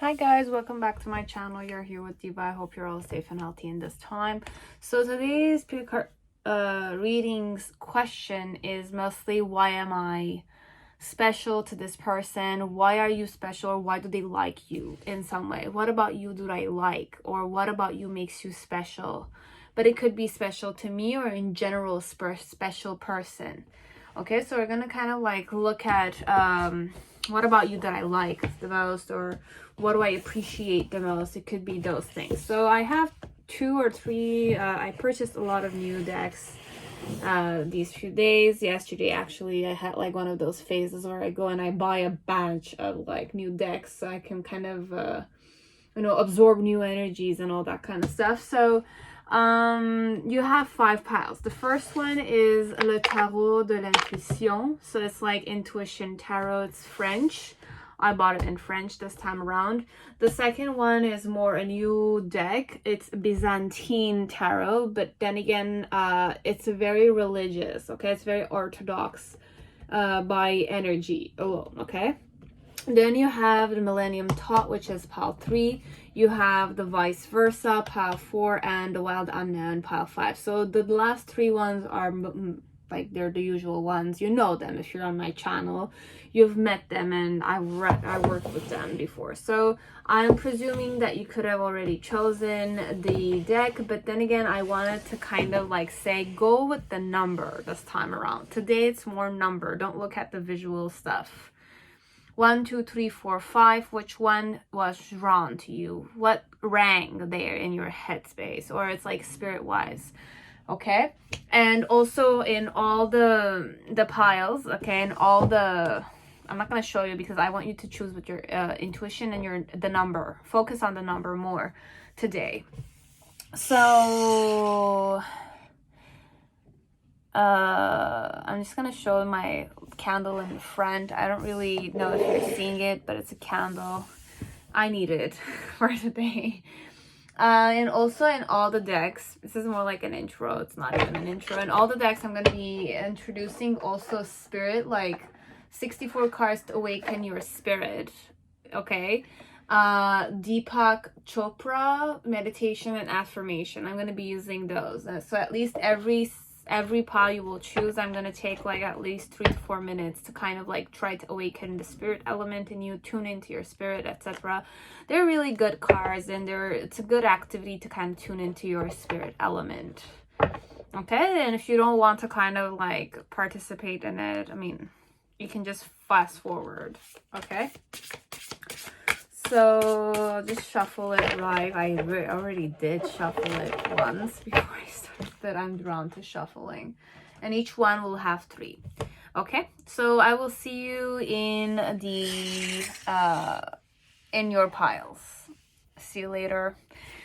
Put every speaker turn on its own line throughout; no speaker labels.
Hi guys, welcome back to my channel. You're here with Diva. I hope you're all safe and healthy in this time. So today's readings question is mostly, why am I special to this person? Why are you special? Or why do they like you in some way? What about you do I like? Or what about you makes you special? But it could be special to me or in general special person. Okay, so we're gonna kind of like look at what about you that I like the most, or what do I appreciate the most? It could be those things. So I have 2 or 3. I purchased a lot of new decks these few days. Yesterday, actually, I had like one of those phases where I go and I buy a batch of like new decks so I can kind of, absorb new energies and all that kind of stuff. So you have 5 piles. The first one is Le Tarot de l'Intuition. So it's like intuition tarot. It's French. I bought it in French this time around. The second one is more a new deck. It's ByzantineTarot, but then again, it's very religious, okay? It's very orthodox by energy alone, okay? Then you have the Millennium Thought, which is pile 3. You have the Vice Versa, pile 4, and the Wild Unknown, pile 5. So the last 3 ones are like they're the usual ones. You know them if you're on my channel. You've met them and I worked with them before. So I'm presuming that you could have already chosen the deck, but then again, I wanted to kind of like say, go with the number this time around. Today it's more number. Don't look at the visual stuff. 1, 2, 3, 4, 5. Which one was drawn to you? What rang there in your headspace? Or it's like spirit-wise. Okay? And also in all the piles, okay, and all the... I'm not going to show you because I want you to choose with your intuition and the number. Focus on the number more today. So... I'm just gonna show my candle in the front. I don't really know if you're seeing it, but it's a candle. I need it for today. And also in all the decks, this is more like an intro, it's not even an intro. In all the decks, I'm gonna be introducing also spirit, like 64 cards to awaken your spirit, okay? Deepak Chopra, meditation and affirmation. I'm gonna be using those. So at least every pile you will choose, I'm going to take like at least 3 to 4 minutes to kind of like try to awaken the spirit element in you, tune into your spirit, etc. They're really good cards, and it's a good activity to kind of tune into your spirit element. Okay, and if you don't want to kind of like participate in it, I mean, you can just fast forward. Okay, so just shuffle it right. I already did shuffle it once before I started, but I'm drawn to shuffling, and each one will have 3. Okay, so I will see you in the in your piles. See you later.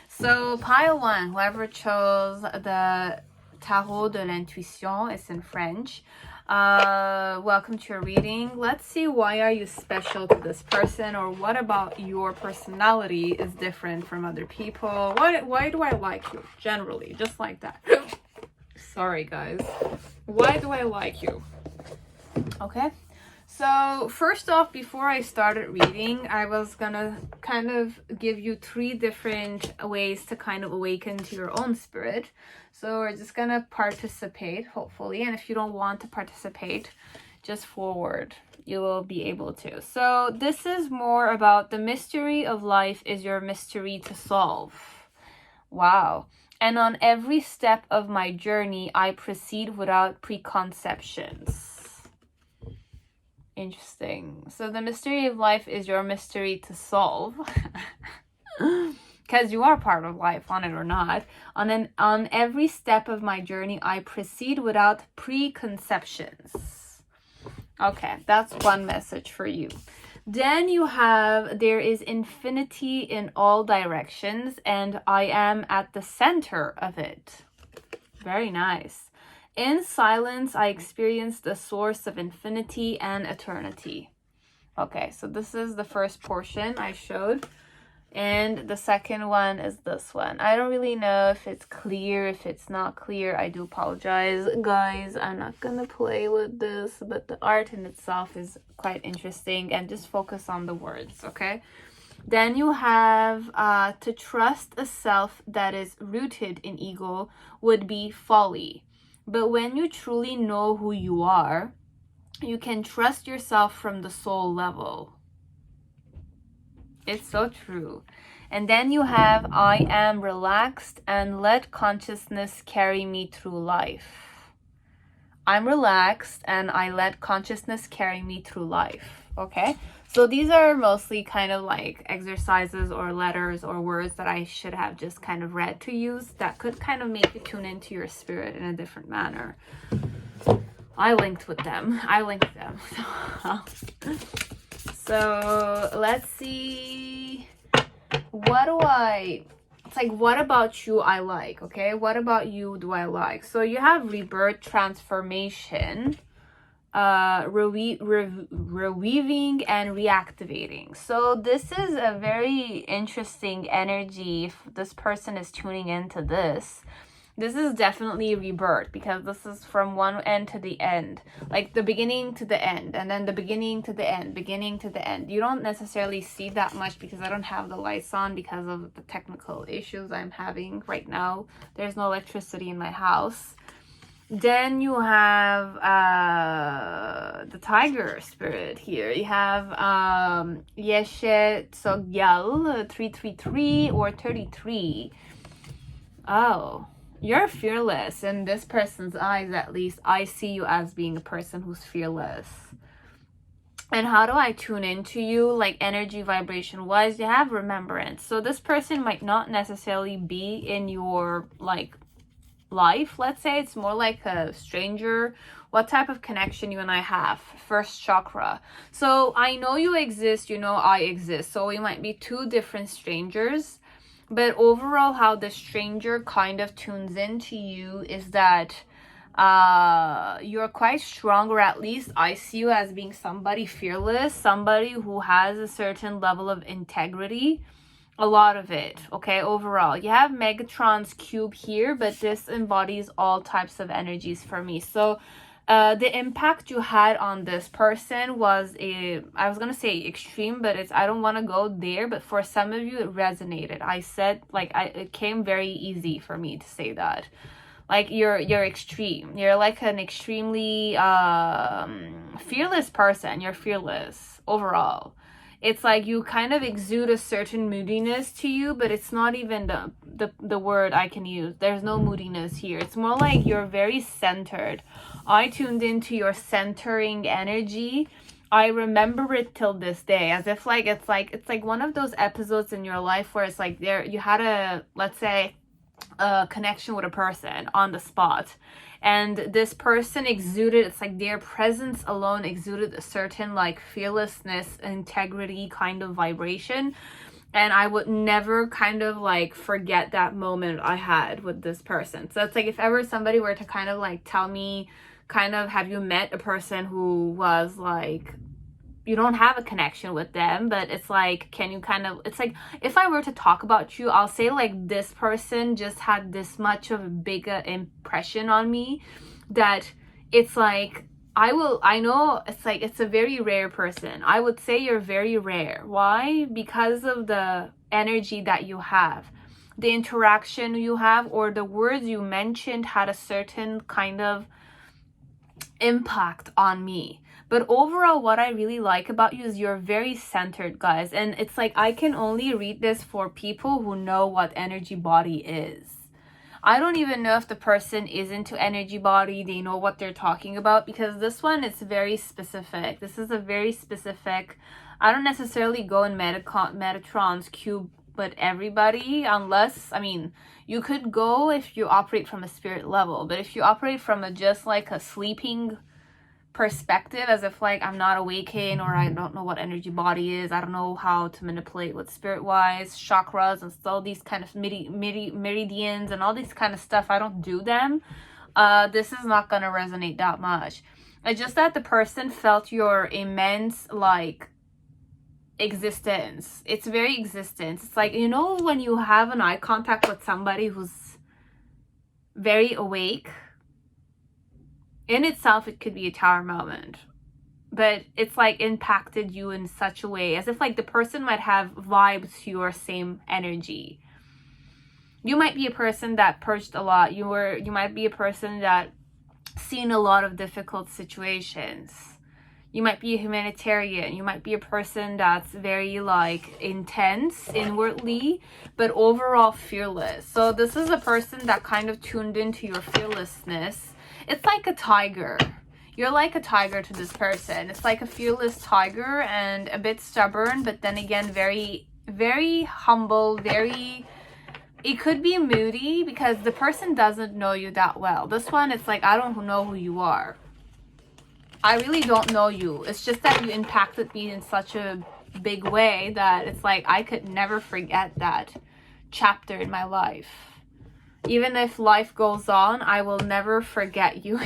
So pile 1, whoever chose the Tarot de l'Intuition, it's in French. Welcome to your reading. Let's see, why are you special to this person, or what about your personality is different from other people? Why do I like you generally, just like that? Sorry guys, why do I like you? Okay, so first off, before I started reading, I was gonna kind of give you 3 different ways to kind of awaken to your own spirit. So we're just gonna participate, hopefully, and if you don't want to participate, just forward, you will be able to. So this is more about the mystery of life is your mystery to solve. Wow. And on every step of my journey, I proceed without preconceptions. Interesting. So the mystery of life is your mystery to solve. Because you are part of life, on it or not. On every step of my journey, I proceed without preconceptions. Okay, that's one message for you. Then you have, there is infinity in all directions, and I am at the center of it. Very nice. In silence, I experience the source of infinity and eternity. Okay, so this is the first portion I showed. And the second one is this one. I don't really know if it's clear. If it's not clear, I do apologize. Guys, I'm not going to play with this, but the art in itself is quite interesting. And just focus on the words, okay? Then you have to trust a self that is rooted in ego would be folly. But when you truly know who you are, you can trust yourself from the soul level. It's so true. And then you have, I am relaxed and let consciousness carry me through life. I'm relaxed and I let consciousness carry me through life. Okay, so these are mostly kind of like exercises or letters or words that I should have just kind of read to use that could kind of make you tune into your spirit in a different manner. I linked them. So let's see. It's like, what about you I like, okay? What about you do I like? So you have rebirth, transformation, reweaving, and reactivating. So this is a very interesting energy. If this person is tuning into this is definitely rebirth, because this is from one end to the end, like the beginning to the end, and then the beginning to the end, beginning to the end. You don't necessarily see that much because I don't have the lights on because of the technical issues I'm having right now. There's no electricity in my house. Then you have the tiger spirit here. You have Yeshet Sogyal 333 or 33. Oh, you're fearless. In this person's eyes, at least, I see you as being a person who's fearless. And how do I tune into you, like energy vibration wise? You have remembrance. So this person might not necessarily be in your like life, let's say. It's more like a stranger. What type of connection you and I have? First chakra. So I know you exist, you know I exist. So we might be two different strangers. But overall, how the stranger kind of tunes into you is that you're quite strong, or at least I see you as being somebody fearless, somebody who has a certain level of integrity, a lot of it, okay? Overall, you have Megatron's cube here, but this embodies all types of energies for me. So the impact you had on this person was I was gonna say extreme, but I don't want to go there, but for some of you it resonated. I said, like, it came very easy for me to say that. Like, you're extreme. You're like an extremely fearless person. You're fearless overall. It's like you kind of exude a certain moodiness to you, but it's not even the word I can use. There's no moodiness here. It's more like you're very centered. I tuned into your centering energy. I remember it till this day, as if like it's like one of those episodes in your life where it's like you had a, let's say, a connection with a person on the spot, and this person exuded, it's like their presence alone exuded a certain like fearlessness, integrity kind of vibration, and I would never kind of like forget that moment I had with this person. So it's like, if ever somebody were to kind of like tell me, kind of, have you met a person who was like, you don't have a connection with them, but it's like, can you kind of, it's like, if I were to talk about you, I'll say like, this person just had this much of a bigger impression on me that it's like, I know it's like, it's a very rare person. I would say you're very rare. Why? Because of the energy that you have, the interaction you have, or the words you mentioned had a certain kind of impact on me. But overall, what I really like about you is you're very centered, guys. And it's like, I can only read this for people who know what energy body is. I don't even know if the person is into energy body, they know what they're talking about, because this one is very specific. This is a very specific, I don't necessarily go in Metatron's cube, but everybody, unless, I mean, you could go if you operate from a spirit level, but if you operate from a just like a sleeping perspective, as if like I'm not awakened, or I don't know what energy body is, I don't know how to manipulate with spirit wise, chakras and all these kind of meridians and all these kind of stuff, I don't do them. This is not gonna resonate that much. It's just that the person felt your immense like existence. It's very existence. It's like, you know, when you have an eye contact with somebody who's very awake, in itself it could be a tower moment, but it's like impacted you in such a way as if like the person might have vibes to your same energy. You might be a person that purged a lot. You might be a person that seen a lot of difficult situations. You might be a humanitarian. You might be a person that's very like intense inwardly, but overall fearless. So this is a person that kind of tuned into your fearlessness. It's like a tiger. You're like a tiger to this person. It's like a fearless tiger and a bit stubborn, but then again, very, very humble, very... It could be moody because the person doesn't know you that well. This one, it's like, I don't know who you are. I really don't know you. It's just that you impacted me in such a big way that it's like I could never forget that chapter in my life. Even if life goes on, I will never forget you.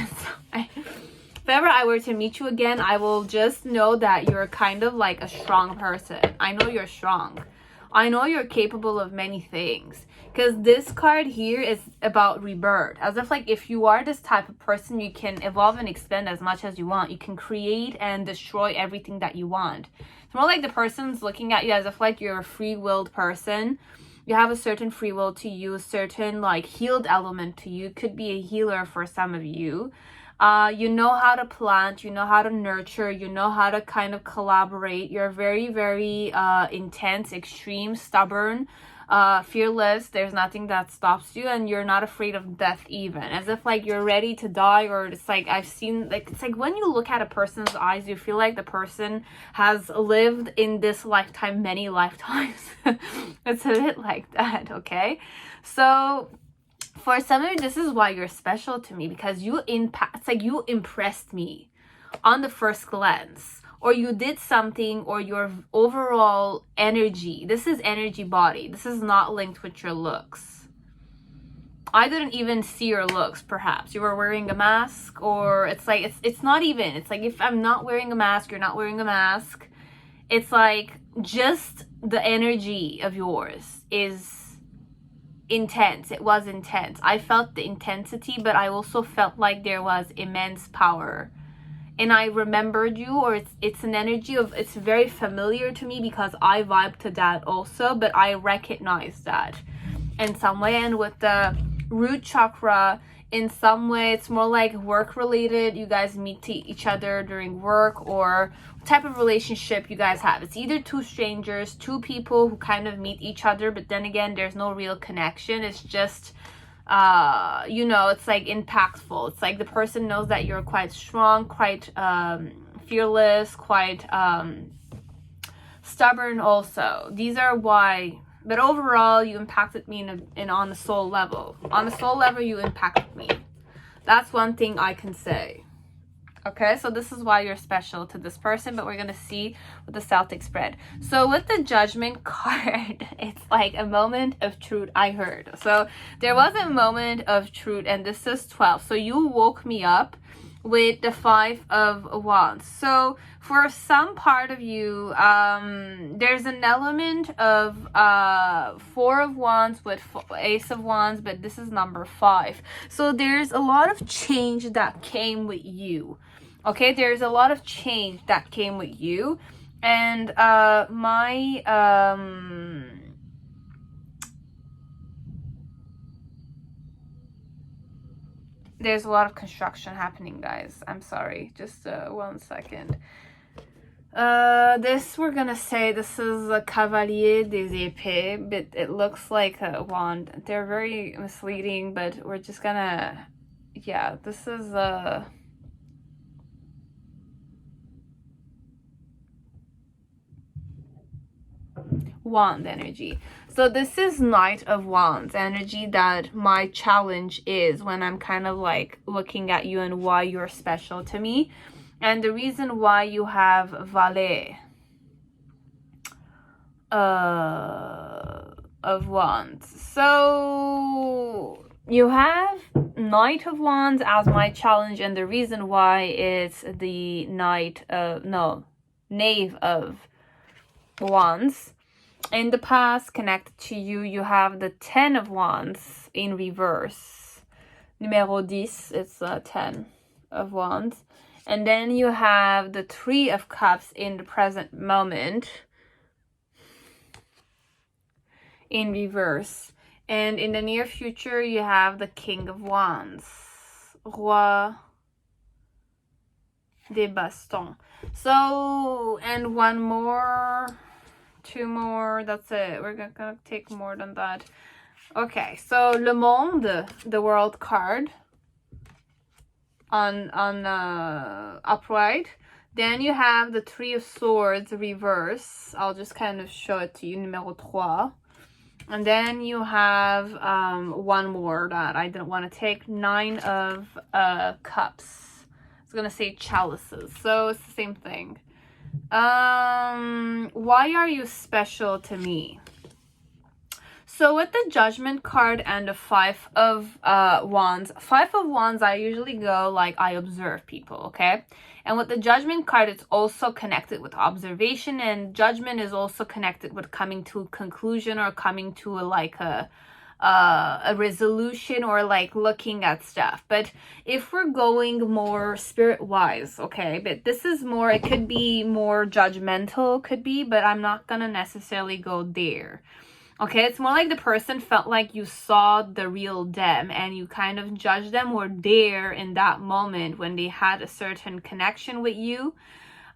If ever I were to meet you again, I will just know that you're kind of like a strong person. I know you're strong. I know you're capable of many things. Because this card here is about rebirth. As if like if you are this type of person, you can evolve and expand as much as you want. You can create and destroy everything that you want. It's more like the person's looking at you as if like you're a free-willed person. You have a certain free will to use, certain like healed element to you. Could be a healer for some of you. You know how to plant, you know how to nurture, you know how to kind of collaborate. You're very, very intense, extreme, stubborn, fearless. There's nothing that stops you, and you're not afraid of death even. As if like you're ready to die, or it's like I've seen, like it's like when you look at a person's eyes, you feel like the person has lived in this lifetime many lifetimes. It's a bit like that, okay? So for some of you, this is why you're special to me, because it's like you impressed me on the first glance, or you did something, or your overall energy. This is energy body. This is not linked with your looks. I didn't even see your looks. Perhaps you were wearing a mask, or it's like it's not even. It's like if I'm not wearing a mask, you're not wearing a mask. It's like just the energy of yours is intense. It was intense. I felt the intensity, but I also felt like there was immense power, and I remembered you, or it's an energy of, it's very familiar to me because I vibe to that also, but I recognize that in some way. And with the root chakra, in some way it's more like work related. You guys meet each other during work, or what type of relationship you guys have. It's either two strangers, two people who kind of meet each other, but then again there's no real connection. It's just you know, it's like impactful. It's like the person knows that you're quite strong, quite fearless, quite stubborn also. These are why. But overall, you impacted me in on the soul level. On the soul level, you impacted me. That's one thing I can say. Okay, so this is why you're special to this person, but we're going to see with the Celtic spread. So with the Judgment card, it's like a moment of truth, I heard. So there was a moment of truth, and this is 12. So you woke me up with the 5 of Wands. So for some part of you, there's an element of 4 of Wands with Ace of Wands, but this is number 5. So there's a lot of change that came with you. Okay, there's a lot of change that came with you. And there's a lot of construction happening, guys. I'm sorry, just 1 second. This, we're gonna say this is a Cavalier des Épées, but it looks like a wand. They're very misleading, but we're just gonna, yeah, this is a wand energy. So this is Knight of Wands energy that my challenge is when I'm kind of like looking at you and why you're special to me. And the reason why you have Valet of Wands. So you have Knight of Wands as my challenge, and the reason why is the Knave of Wands. In the past, connected to you, you have the 10 of Wands in reverse. Numéro 10, it's 10 of Wands. And then you have the Three of Cups in the present moment in reverse. And in the near future, you have the King of Wands. Roi des Bastons. So, and one more, two more, that's it. We're gonna take more than that. Okay, so Le Monde, the World card on upright. Then you have the Three of Swords reverse. I'll just kind of show it to you, numéro 3. And then you have one more that I didn't want to take, Nine of Cups. I was gonna say chalices, so it's the same thing. Why are you special to me? So with the Judgment card and the Five of Wands, I usually go like I observe people, okay? And with the Judgment card, it's also connected with observation, and Judgment is also connected with coming to a conclusion or coming to a resolution or like looking at stuff. But if we're going more spirit wise, okay, but this is more, it could be more judgmental, could be, but I'm not gonna necessarily go there. Okay, it's more like the person felt like you saw the real them and you kind of judged them, or there in that moment when they had a certain connection with you.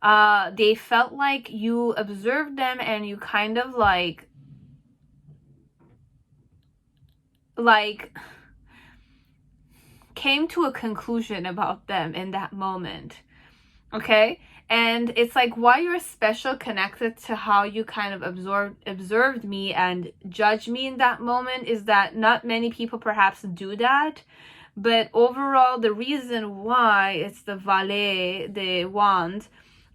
They felt like you observed them and you kind of like came to a conclusion about them in that moment. Okay, and it's like why you're special, connected to how you kind of observed me and judged me in that moment, is that not many people perhaps do that. But overall, the reason why it's the Valet de Wands,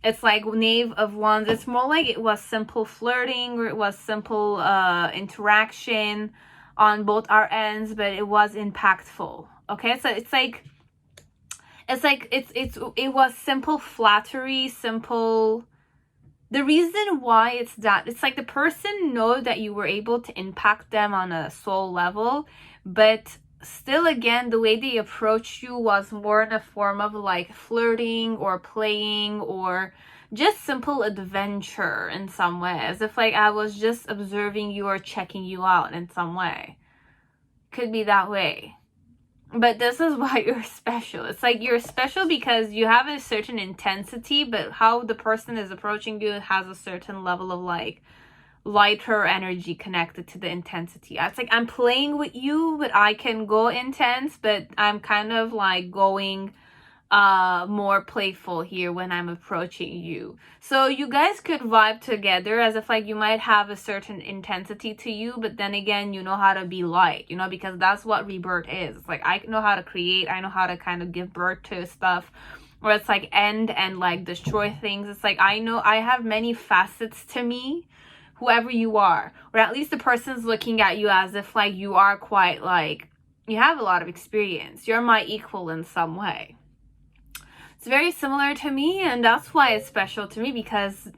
it's like Knave of Wands, it's more like it was simple flirting or it was simple interaction on both our ends, but it was impactful. Okay, so it was simple flattery, simple. The reason why it's like the person know that you were able to impact them on a soul level, but still again, the way they approached you was more in a form of like flirting or playing or just simple adventure in some way, as if like I was just observing you or checking you out in some way. Could be that way. But this is why you're special. It's like you're special because you have a certain intensity, but how the person is approaching you has a certain level of like lighter energy connected to the intensity. It's like I'm playing with you, but I can go intense, but I'm kind of like going more playful here when I'm approaching you. So you guys could vibe together as if like you might have a certain intensity to you, but then again, you know how to be light, you know, because that's what rebirth is. It's like I know how to create, I know how to kind of give birth to stuff, or it's like end and like destroy things. It's like I know I have many facets to me, whoever you are, or at least the person's looking at you as if like you are quite like you have a lot of experience, you're my equal in some way. It's very similar to me, and that's why it's special to me, because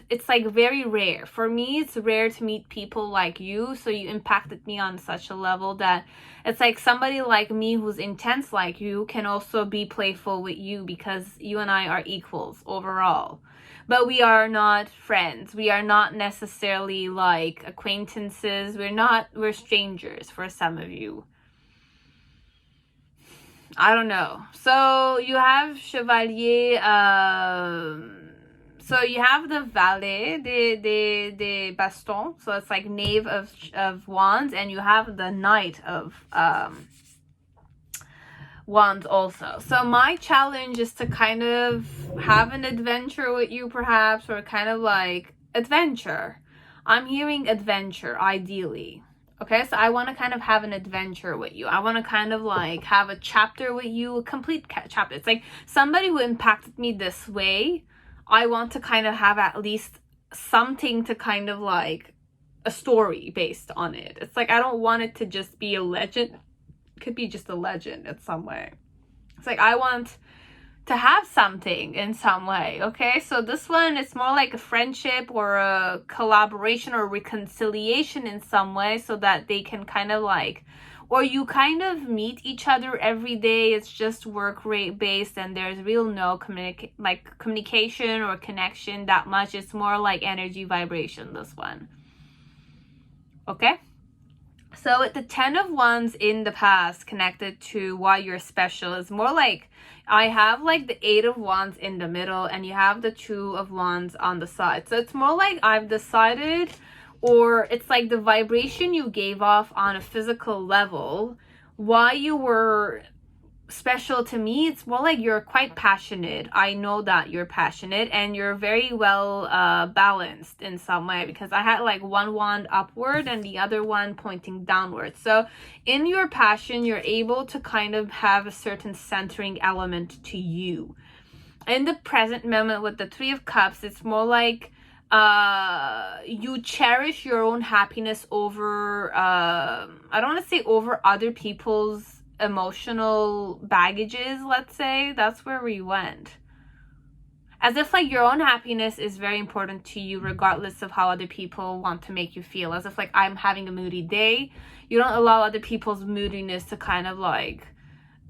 it's like very rare. For me, it's rare to meet people like you, so you impacted me on such a level that it's like somebody like me who's intense like you can also be playful with you, because you and I are equals overall. But we are not friends. We are not necessarily like acquaintances. We're strangers for some of you. I don't know. So you have Chevalier, so you have the Valet de Baston, so it's like Knave of Wands, and you have the Knight of Wands also. So my challenge is to kind of have an adventure with you perhaps, or kind of like adventure. I'm hearing adventure, ideally. Okay, so I want to kind of have an adventure with you. I want to kind of like have a chapter with you, a complete chapter. It's like somebody who impacted me this way, I want to kind of have at least something to kind of like a story based on it. It's like I don't want it to just be a legend. It could be just a legend in some way. It's like I want to have something in some way. Okay, so this one is more like a friendship or a collaboration or reconciliation in some way, so that they can kind of like or you kind of meet each other every day. It's just work rate based and there's real no communication or connection that much. It's more like energy vibration, this one. Okay, so with the 10 of Wands in the past connected to why you're special, is more like I have like the 8 of Wands in the middle and you have the 2 of Wands on the side. So it's more like I've decided, or it's like the vibration you gave off on a physical level, why you were special to me. It's more like you're quite passionate. I know that you're passionate and you're very well balanced in some way, because I had like one wand upward and the other one pointing downward. So in your passion, you're able to kind of have a certain centering element to you. In the present moment with the 3 of Cups, it's more like you cherish your own happiness over I don't want to say over other people's emotional baggages, let's say. That's where we went. As if like your own happiness is very important to you regardless of how other people want to make you feel. As if like I'm having a moody day, you don't allow other people's moodiness to kind of like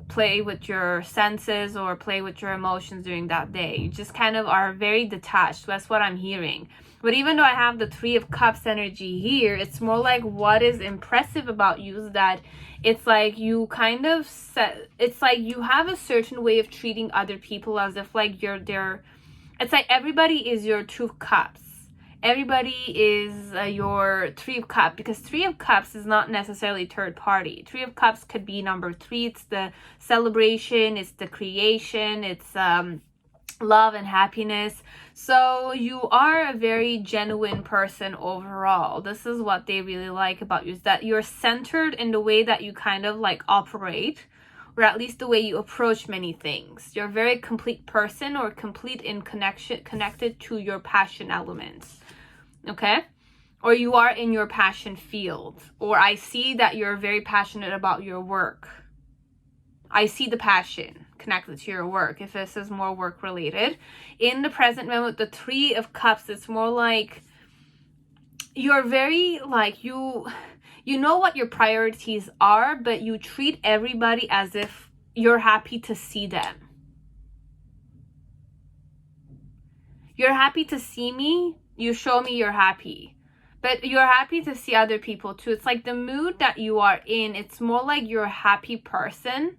play with your senses or play with your emotions during that day. You just kind of are very detached. That's what I'm hearing. But even though I have the 3 of Cups energy here, it's more like what is impressive about you is that it's like you kind of it's like you have a certain way of treating other people as if like you're their, it's like everybody is your 2 of Cups. Everybody is your 3 of Cups, because 3 of Cups is not necessarily third party. 3 of Cups could be number 3. It's the celebration, it's the creation, it's love and happiness. So you are a very genuine person overall. This is what they really like about you, is that you're centered in the way that you kind of like operate, or at least the way you approach many things. You're a very complete person, or complete in connected to your passion elements. Okay? Or you are in your passion field, or I see that you're very passionate about your work. I see the passion connected to your work, if this is more work related. In the present moment, the 3 of Cups, it's more like you're very like you know what your priorities are, but you treat everybody as if you're happy to see them. You're happy to see me, you show me you're happy, but you're happy to see other people too. It's like the mood that you are in, it's more like you're a happy person,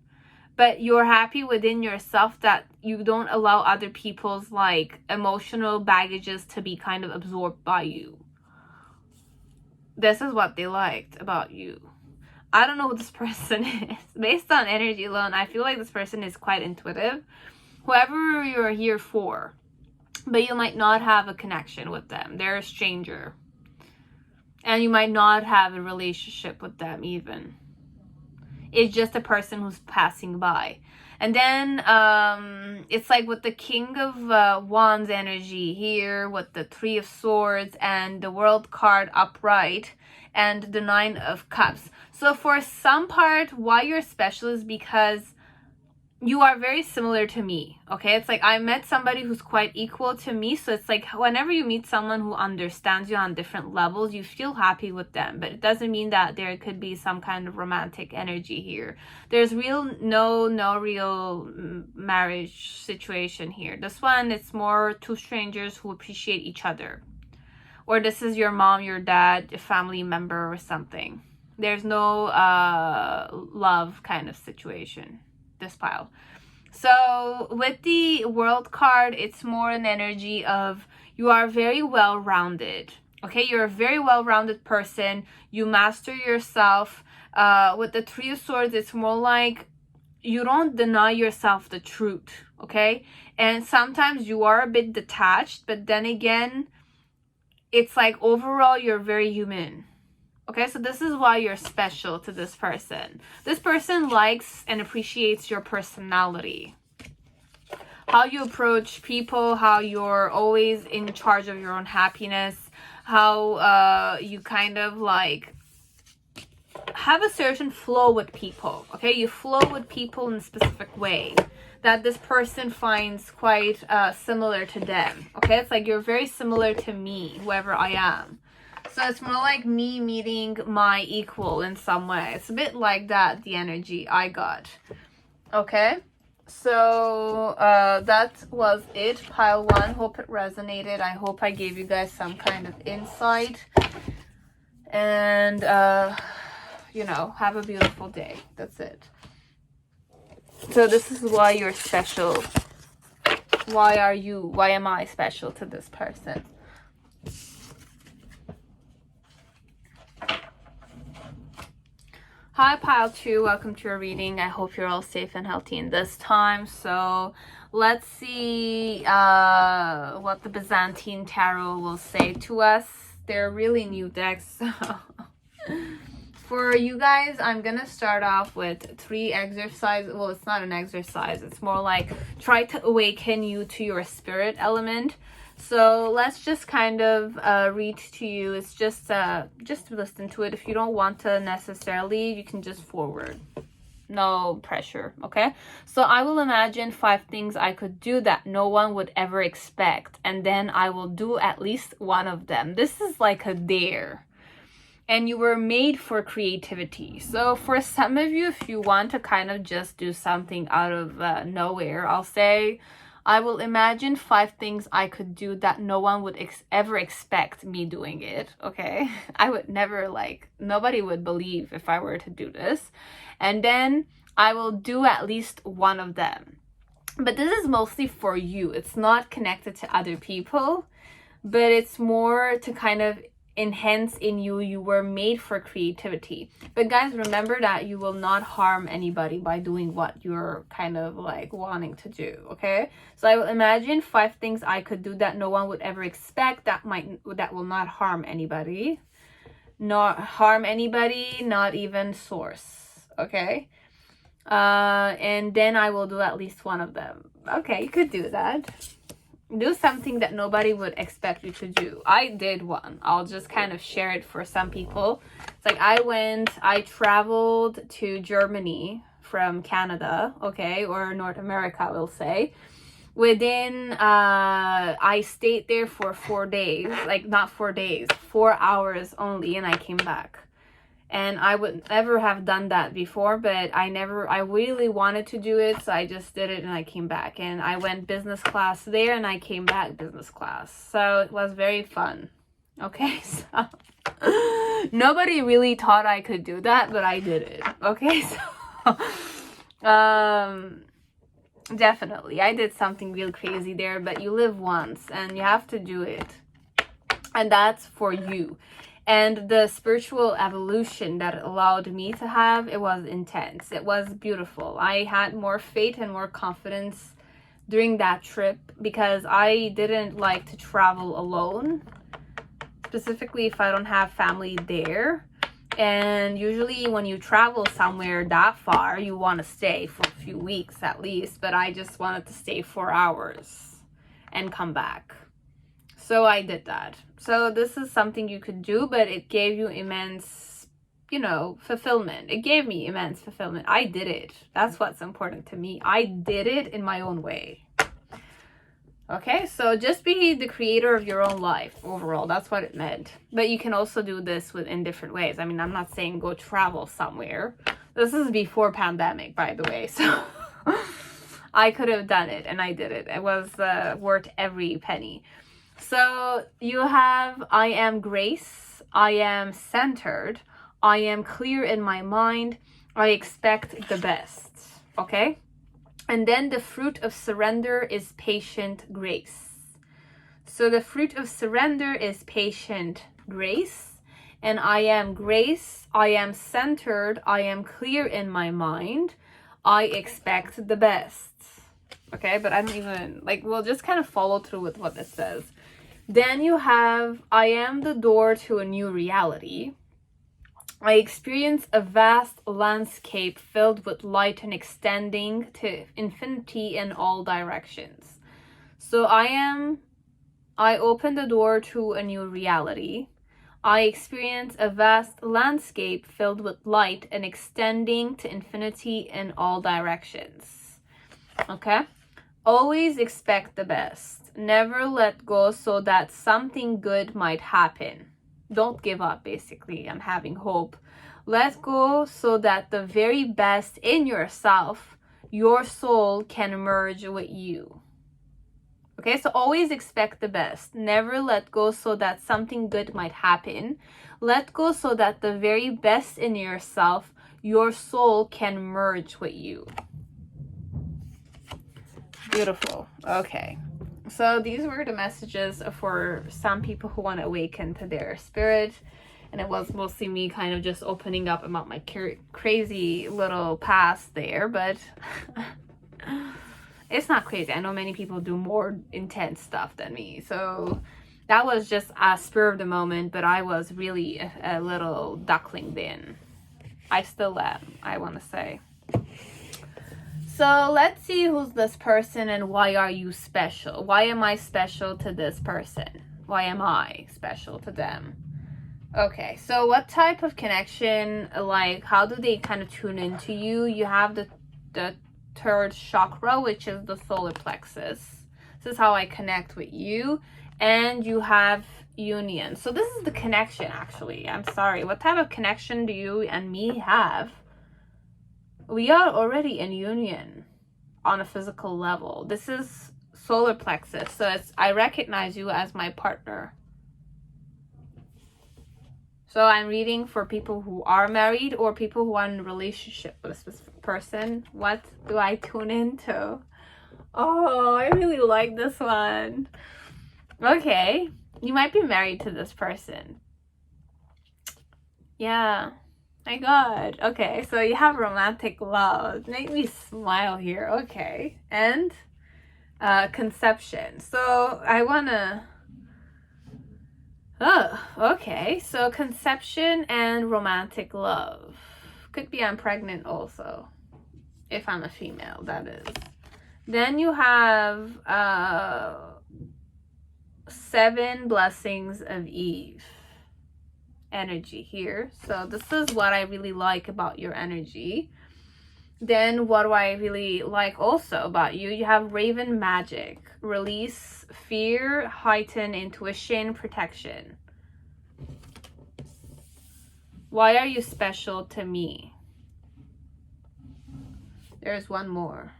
but you're happy within yourself, that you don't allow other people's like emotional baggages to be kind of absorbed by you. This is what they liked about you. I don't know who this person is. Based on energy alone, I feel like this person is quite intuitive. Whoever you're here for, but you might not have a connection with them. They're a stranger. And you might not have a relationship with them even. It's just a person who's passing by. And then it's like with the King of Wands energy here, with the 3 of Swords and the World card upright and the 9 of Cups. So for some part, why you're special is because you are very similar to me. Okay, it's like I met somebody who's quite equal to me. So it's like whenever you meet someone who understands you on different levels, you feel happy with them. But it doesn't mean that there could be some kind of romantic energy here. There's no real marriage situation here. This one, it's more two strangers who appreciate each other. Or this is your mom, your dad, a family member or something. There's no love kind of situation. This pile. So with the World card, it's more an energy of you are very well-rounded. Okay, you're a very well-rounded person. You master yourself. With the 3 of Swords, it's more like you don't deny yourself the truth. Okay, and sometimes you are a bit detached, but then again, it's like overall you're very human. Okay, so this is why you're special to this person. This person likes and appreciates your personality. How you approach people, how you're always in charge of your own happiness, how you kind of like have a certain flow with people. Okay, you flow with people in a specific way that this person finds quite similar to them. Okay, it's like you're very similar to me, whoever I am. So it's more like me meeting my equal in some way. It's a bit like that, the energy I got. Okay? So that was it, pile 1. Hope it resonated. I hope I gave you guys some kind of insight. And, you know, have a beautiful day. That's it. So this is why you're special. Why am I special to this person? Hi, pile 2. Welcome to your reading. I hope you're all safe and healthy in this time. So let's see what the Byzantine Tarot will say to us. They're really new decks. For you guys, I'm going to start off with 3 exercises. Well, it's not an exercise. It's more like try to awaken you to your spirit element. So let's just kind of read to you. It's just listen to it. If you don't want to necessarily, you can just forward. No pressure, okay? So I will imagine 5 things I could do that no one would ever expect. And then I will do at least one of them. This is like a dare. And you were made for creativity. So for some of you, if you want to kind of just do something out of nowhere, I'll say, I will imagine 5 things I could do that no one would ever expect me doing it, okay? I would never, nobody would believe if I were to do this. And then I will do at least one of them. But this is mostly for you. It's not connected to other people, but it's more to kind of enhance in you. You were made for creativity. But guys, remember that you will not harm anybody by doing what you're kind of like wanting to do, okay? So I will imagine 5 things I could do that no one would ever expect, that will not harm anybody. Not harm anybody, not even source, okay? And then I will do at least one of them. Okay, you could do that. Do something that nobody would expect you to do. I did one. I'll just kind of share it for some people. It's like I traveled to Germany from Canada, okay, or North America, we'll say. I stayed there for 4 days, not 4 days, 4 hours only, and I came back. And I would never have done that before, but I really wanted to do it, so I just did it and I came back. And I went business class there and I came back business class. So it was very fun. Okay, so nobody really thought I could do that, but I did it. Okay, so definitely I did something real crazy there, but you live once and you have to do it. And that's for you. And the spiritual evolution that it allowed me to have, it was intense. It was beautiful. I had more faith and more confidence during that trip because I didn't like to travel alone, specifically if I don't have family there. And usually when you travel somewhere that far, you want to stay for a few weeks at least, but I just wanted to stay 4 hours and come back. So I did that. So this is something you could do, but it gave you immense, fulfillment. It gave me immense fulfillment. I did it. That's what's important to me. I did it in my own way. Okay, so just be the creator of your own life overall. That's what it meant. But you can also do this in different ways. I mean, I'm not saying go travel somewhere. This is before pandemic, by the way. So I could have done it and I did it. It was worth every penny. So you have, I am grace, I am centered, I am clear in my mind, I expect the best, okay? And then the fruit of surrender is patient grace. So the fruit of surrender is patient grace, and I am grace, I am centered, I am clear in my mind, I expect the best, okay? But I don't even, we'll just kind of follow through with what this says. Then you have, I am the door to a new reality. I experience a vast landscape filled with light and extending to infinity in all directions. So I open the door to a new reality. I experience a vast landscape filled with light and extending to infinity in all directions. Okay? Always expect the best. Never let go so that something good might happen. Don't give up, basically. I'm having hope. Let go so that the very best in yourself, your soul, can merge with you. Okay, so always expect the best. Never let go so that something good might happen. Let go so that the very best in yourself, your soul, can merge with you. Beautiful. Okay. So these were the messages for some people who want to awaken to their spirit. And it was mostly me kind of just opening up about my crazy little past there. But it's not crazy. I know many people do more intense stuff than me. So that was just a spur of the moment. But I was really a little duckling then. I still am, I want to say. So let's see who's this person and why are you special? Why am I special to this person? Why am I special to them? Okay, so what type of connection, like how do they kind of tune into you? You have the third chakra, which is the solar plexus. This is how I connect with you. And you have union. So this is the connection, actually. I'm sorry. What type of connection do you and me have? We are already in union on a physical level. This is solar plexus. So I recognize you as my partner. So I'm reading for people who are married or people who are in a relationship with a specific person. What do I tune into? Oh, I really like this one. Okay. You might be married to this person. Yeah. My God. Okay, so you have romantic love. Make me smile here. Okay. And conception. So I wanna... Oh, okay. So conception and romantic love. Could be I'm pregnant also. If I'm a female, that is. Then you have 7 blessings of Eve energy here. So this is what I really like about your energy. Then what do I really like also about you? You have Raven magic, release fear, heighten intuition, protection. Why are you special to me? There's one more.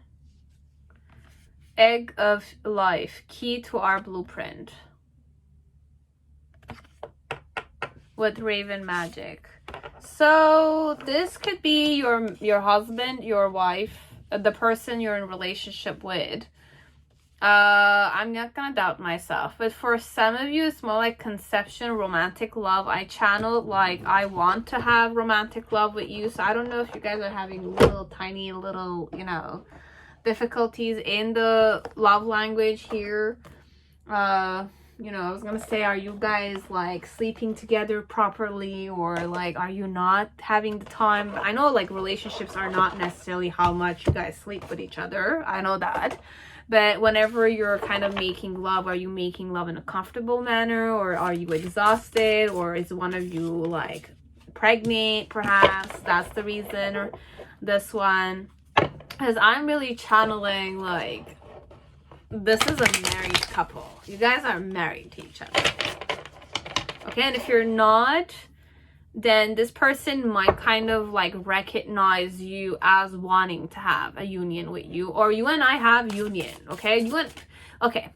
Egg of life, key to our blueprint. With Raven magic. So this could be your husband, your wife, the person you're in a relationship with. I'm not gonna doubt myself, but for some of you it's more like conception, romantic love. I channeled like I want to have romantic love with you. So I don't know if you guys are having tiny little difficulties in the love language here. I was gonna say, are you guys like sleeping together properly, or like are you not having the time? I know like relationships are not necessarily how much you guys sleep with each other. I know that. But whenever you're kind of making love, are you making love in a comfortable manner, or are you exhausted, or is one of you like pregnant perhaps? That's the reason. Or this one, because I'm really channeling like this is a married couple. You guys are married to each other. Okay, and if you're not, then this person might kind of like recognize you as wanting to have a union with you, or you and I have union. Okay, okay,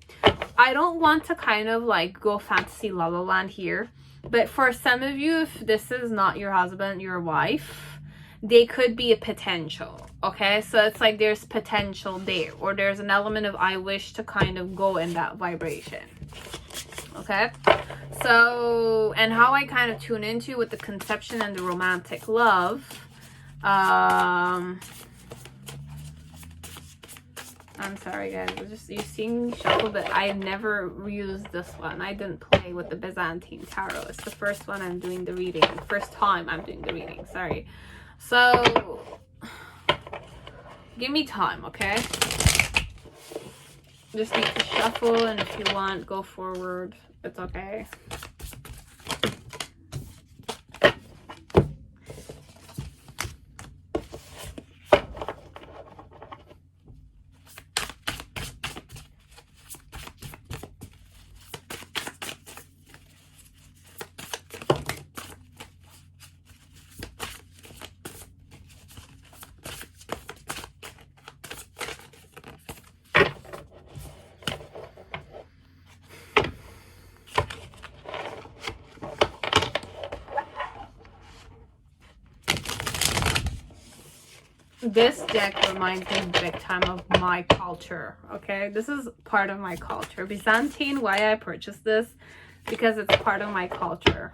I don't want to kind of like go fantasy la la land here, but for some of you, if this is not your husband, your wife, they could be a potential. Okay, so it's like there's potential there, or there's an element of I wish to kind of go in that vibration. Okay, so, and how I kind of tune into with the conception and the romantic love, I'm sorry guys, you seeing me shuffle, but I never used this one. I didn't play with the Byzantine Tarot. It's the first one I'm doing the reading, first time I'm doing the reading, sorry. So give me time, okay? Just need to shuffle, and if you want, go forward. It's okay. this deck reminds me big time of my culture, okay? This is part of my culture. Byzantine, why I purchased this? Because it's part of my culture.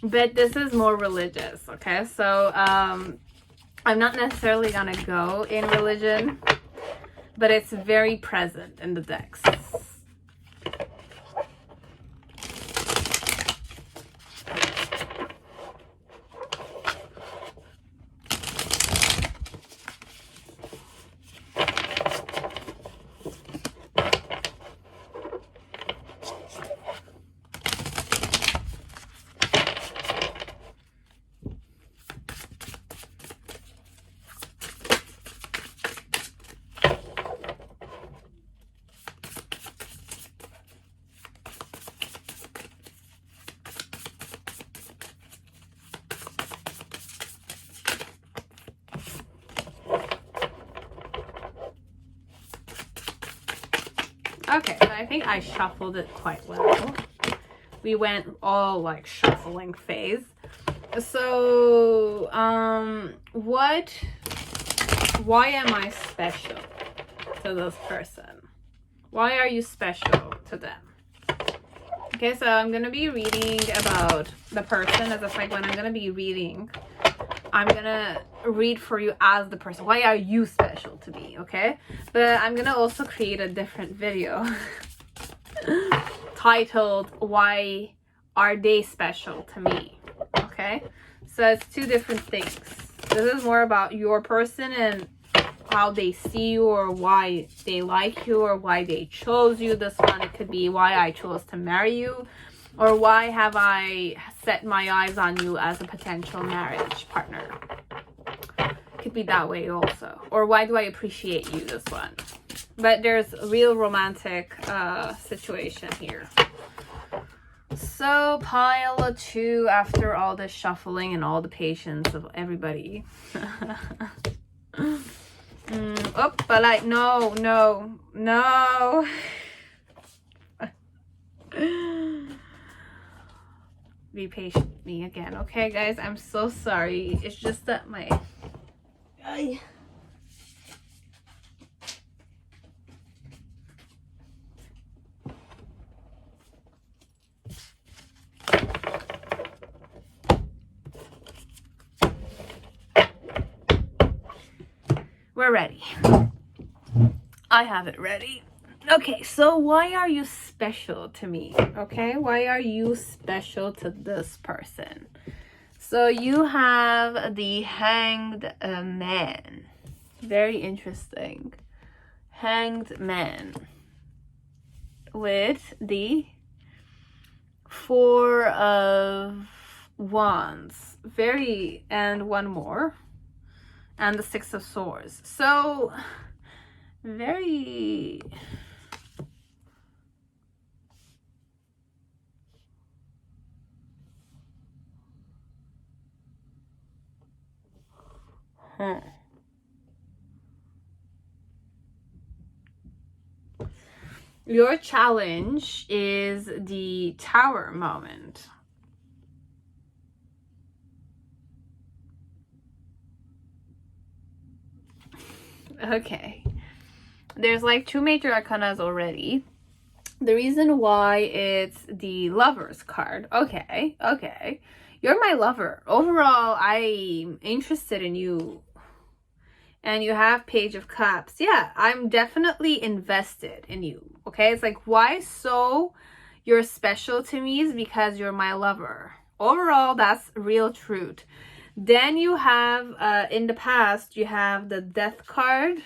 But this is more religious, okay? So, I'm not necessarily gonna go in religion, but it's very present in the decks. Okay, so I think I shuffled it quite well. We went all like shuffling phase. So, why am I special to this person? Why are you special to them? Okay, so I'm gonna be reading about the person as if like when I'm gonna be reading, I'm gonna read for you as the person. Why are you special to me, okay? But I'm gonna also create a different video titled, Why Are They Special to Me? Okay? So it's two different things. This is more about your person and how they see you, or why they like you, or why they chose you. This one, it could be why I chose to marry you, or why have I set my eyes on you as a potential marriage partner. Could be that way also. Or why do I appreciate you, this one. But there's a real romantic situation here. So pile 2 after all the shuffling and all the patience of everybody. Oh, but like, no. Be patient with me again, okay, guys? I'm so sorry. It's just that my... We're ready. I have it ready. Okay, so why are you special to me? Okay, why are you special to this person? So you have the Hanged Man. Very interesting. Hanged Man. With the 4 of Wands. And one more. And the 6 of Swords. So, very... Your challenge is the Tower moment. Okay. There's like 2 major arcanas already. The reason why it's the Lover's card. Okay. You're my lover. Overall, I'm interested in you. And you have Page of Cups. Yeah, I'm definitely invested in you. Okay, it's like, why so you're special to me is because you're my lover. Overall, that's real truth. Then you have, in the past, you have the Death card.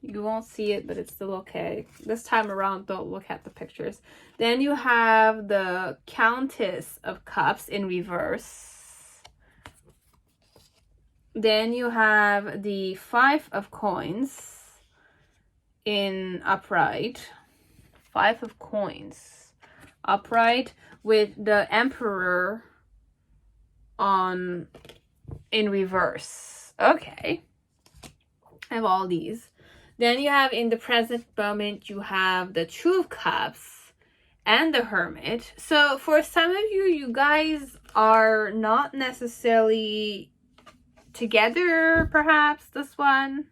You won't see it, but it's still okay. This time around, don't look at the pictures. Then you have the Countess of Cups in reverse. Then you have the 5 of Coins in upright. 5 of Coins upright with the Emperor in reverse. Okay. I have all these. Then you have in the present moment, you have the 2 of Cups and the Hermit. So for some of you, you guys are not necessarily together, perhaps. This one,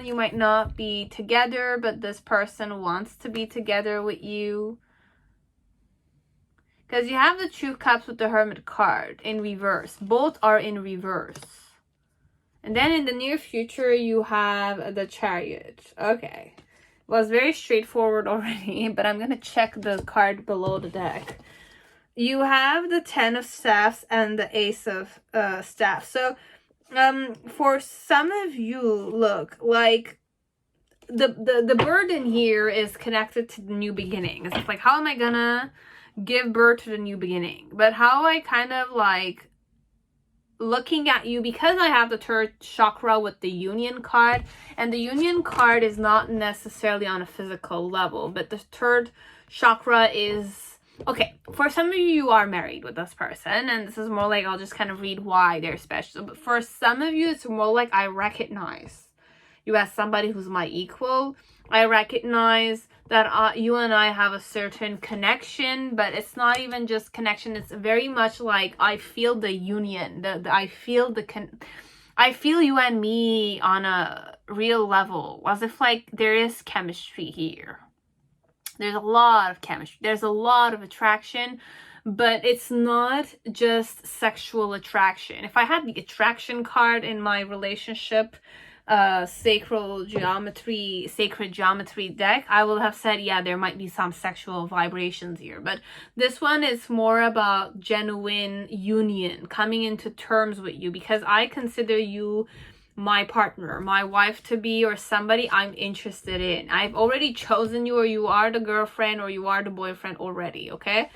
you might not be together, but this person wants to be together with you. Because you have the Two of Cups with the Hermit card in reverse. Both are in reverse. And then in the near future, you have the Chariot. Okay. It was very straightforward already, but I'm going to check the card below the deck. You have the Ten of Staffs and the Ace of Staffs. So, for some of you, look, like, the burden here is connected to the new beginning. It's like, how am I gonna give birth to the new beginning? But how I kind of like looking at you, because I have the third chakra with the Union card, and the Union card is not necessarily on a physical level, but the third chakra is, okay, for some of you, you are married with this person, and this is more like, I'll just kind of read why they're special, but for some of you, it's more like, I recognize you as somebody who's my equal. I recognize that you and I have a certain connection, but it's not even just connection. It's very much like I feel the union. I feel you and me on a real level, as if like there is chemistry here. There's a lot of chemistry. There's a lot of attraction, but it's not just sexual attraction. If I had the attraction card in my relationship sacred geometry deck, I will have said, yeah, there might be some sexual vibrations here, but this one is more about genuine union, coming into terms with you, because I consider you my partner, my wife to be, or somebody I'm interested in. I've already chosen you, or you are the girlfriend, or you are the boyfriend already. Okay,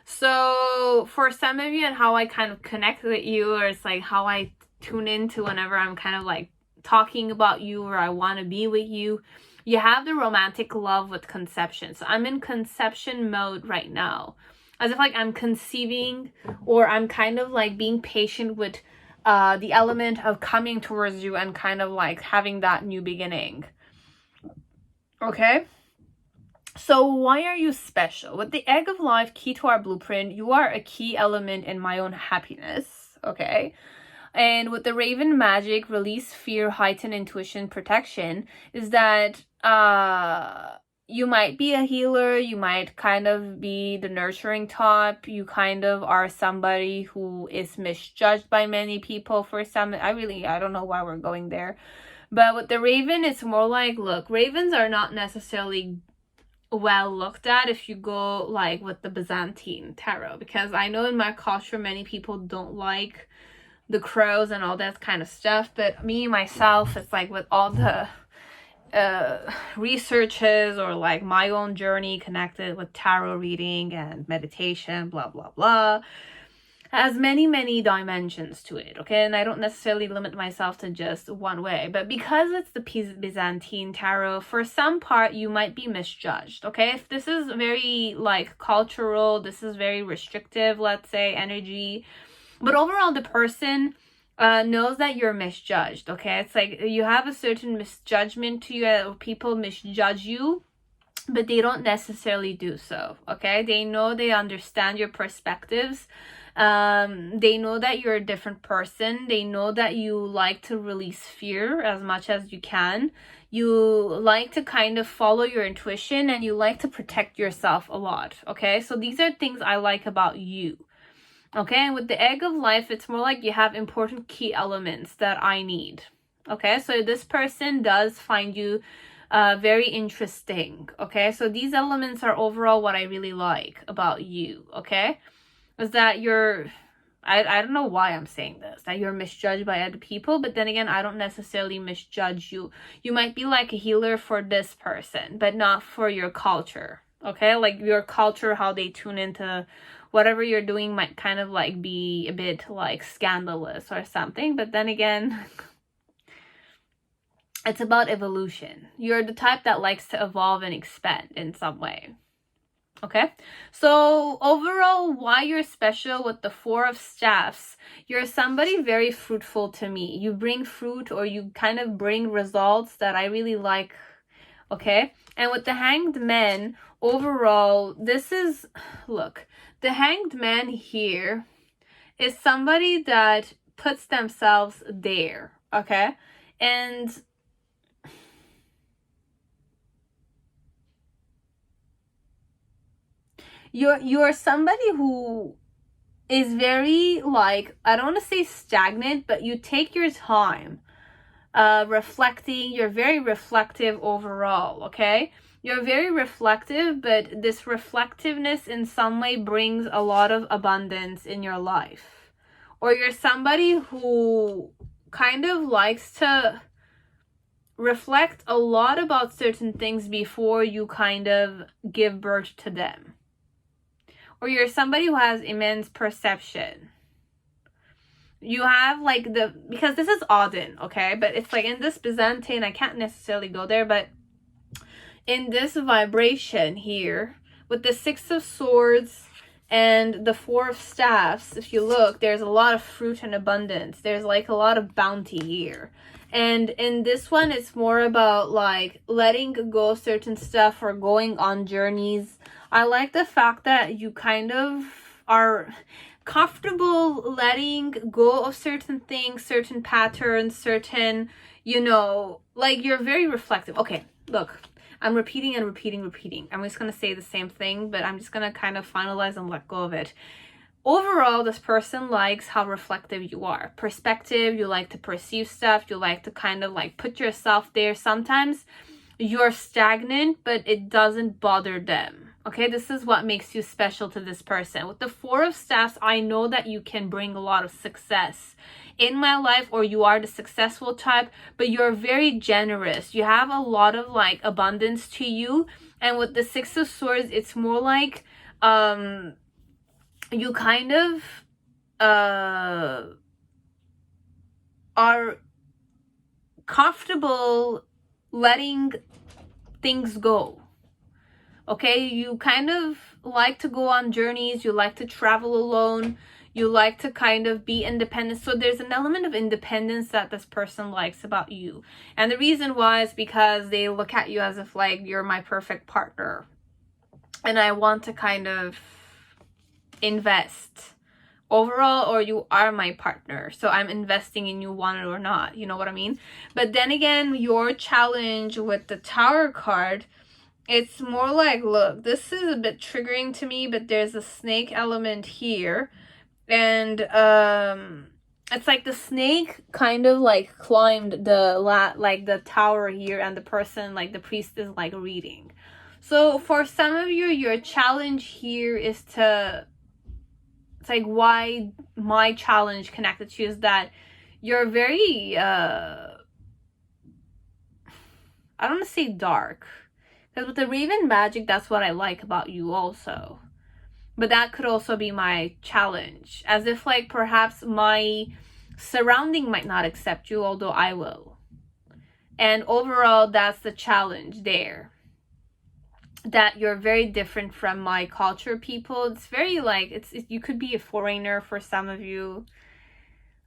so for some of you, and how I kind of connect with you, or it's like how I tune into whenever I'm kind of like talking about you, or I want to be with you, you have the romantic love with conception. So I'm in conception mode right now, as if like I'm conceiving, or I'm kind of like being patient with the element of coming towards you and kind of like having that new beginning. Okay, so why are you special? With the Egg of Life, key to our blueprint, you are a key element in my own happiness. Okay, and with the Raven magic, release fear, heighten intuition, protection, is that you might be a healer, you might kind of be the nurturing type, you kind of are somebody who is misjudged by many people for some, I don't know why we're going there. But with the Raven, it's more like, look, Ravens are not necessarily well looked at if you go like with the Byzantine tarot, because I know in my culture many people don't like the crows and all that kind of stuff, but me myself, it's like with all the researches, or like my own journey connected with tarot reading and meditation, blah blah blah, has many dimensions to it. Okay, and I don't necessarily limit myself to just one way, but because it's the Byzantine tarot, for some part you might be misjudged. Okay, if this is very like cultural, this is very restrictive, let's say, energy, but overall the person knows that you're misjudged. Okay, it's like you have a certain misjudgment to you, people misjudge you, but they don't necessarily do so. Okay, they know, they understand your perspectives, they know that you're a different person, they know that you like to release fear as much as you can, you like to kind of follow your intuition, and you like to protect yourself a lot. Okay, so these are things I like about you. Okay, and with the Egg of Life, it's more like you have important key elements that I need. Okay, so this person does find you very interesting. Okay, so these elements are overall what I really like about you. Okay, is that you're, I don't know why I'm saying this, that you're misjudged by other people, but then again, I don't necessarily misjudge you. You might be like a healer for this person, but not for your culture. Okay, like your culture, how they tune into whatever you're doing might kind of like be a bit like scandalous or something, but then again, it's about evolution. You're the type that likes to evolve and expand in some way. Okay, so overall, why you're special with the Four of Staffs, you're somebody very fruitful to me. You bring fruit, or you kind of bring results that I really like. Okay, and with the Hanged Man, overall, this is, look, the Hanged Man here is somebody that puts themselves there, okay? And you're somebody who is very, like, I don't want to say stagnant, but you take your time reflecting. You're very reflective overall, okay? You're very reflective, but this reflectiveness in some way brings a lot of abundance in your life. Or you're somebody who kind of likes to reflect a lot about certain things before you kind of give birth to them. Or you're somebody who has immense perception. You have like because this is Auden, okay? But it's like in this Byzantine, I can't necessarily go there, but in this vibration here, with the Six of Swords and the Four of Staffs, if you look, there's a lot of fruit and abundance. There's like a lot of bounty here. And in this one, it's more about like letting go of certain stuff or going on journeys. I like the fact that you kind of are comfortable letting go of certain things, certain patterns, certain, you know, like you're very reflective. Okay, look, I'm repeating and repeating. I'm just going to say the same thing, but I'm just going to kind of finalize and let go of it. Overall, this person likes how reflective you are. Perspective, you like to perceive stuff, you like to kind of like put yourself there. Sometimes you're stagnant, but it doesn't bother them. Okay, this is what makes you special to this person. With the Four of Staffs, I know that you can bring a lot of success in my life, or you are the successful type, but you're very generous. You have a lot of like abundance to you. And with the Six of Swords, it's more like you kind of are comfortable letting things go. Okay, you kind of like to go on journeys, you like to travel alone, you like to kind of be independent. So there's an element of independence that this person likes about you. And the reason why is because they look at you as if like you're my perfect partner. And I want to kind of invest overall, or you are my partner. So I'm investing in you, want it or not. You know what I mean? But then again, your challenge with the Tower card, it's more like, look, this is a bit triggering to me, but there's a snake element here. And it's like the snake kind of like climbed the tower here, and the person, like the priest, is like reading. So for some of you, your challenge here is to, it's like why my challenge connected to you is that you're very, I don't want to say dark. Because with the Raven magic, that's what I like about you also. But that could also be my challenge. As if like perhaps my surrounding might not accept you, although I will. And overall, that's the challenge there. That you're very different from my culture people. It's very like, you could be a foreigner for some of you.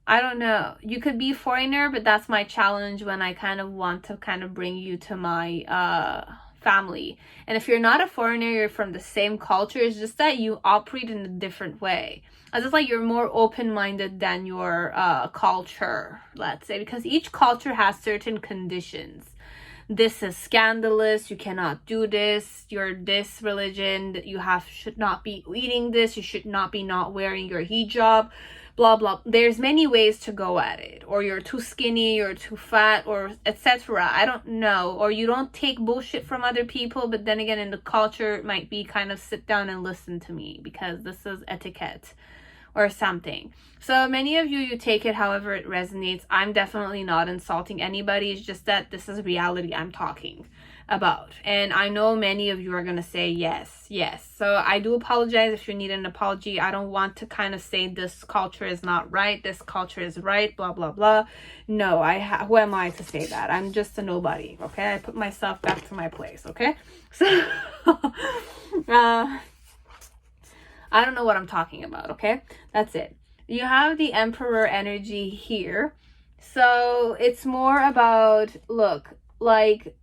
I don't know. You could be a foreigner, but that's my challenge when I kind of want to kind of bring you to my family. And if you're not a foreigner, you're from the same culture. It's just that you operate in a different way. It's just like you're more open-minded than your culture, let's say, because each culture has certain conditions. This is scandalous, you cannot do this, you're this religion, you should not be eating this, you should not be not wearing your hijab, blah blah. There's many ways to go at it. Or you're too skinny, you're too fat, or etc. I don't know. Or you don't take bullshit from other people, but then again in the culture it might be kind of sit down and listen to me because this is etiquette or something. So many of you take it however it resonates. I'm definitely not insulting anybody. It's just that this is reality I'm talking about. And I know many of you are going to say yes. So I do apologize if you need an apology. I don't want to kind of say this culture is not right, this culture is right, blah, blah, blah. No, who am I to say that? I'm just a nobody, okay? I put myself back to my place, okay? So, I don't know what I'm talking about, okay? That's it. You have the Emperor energy here. So it's more about, look, like,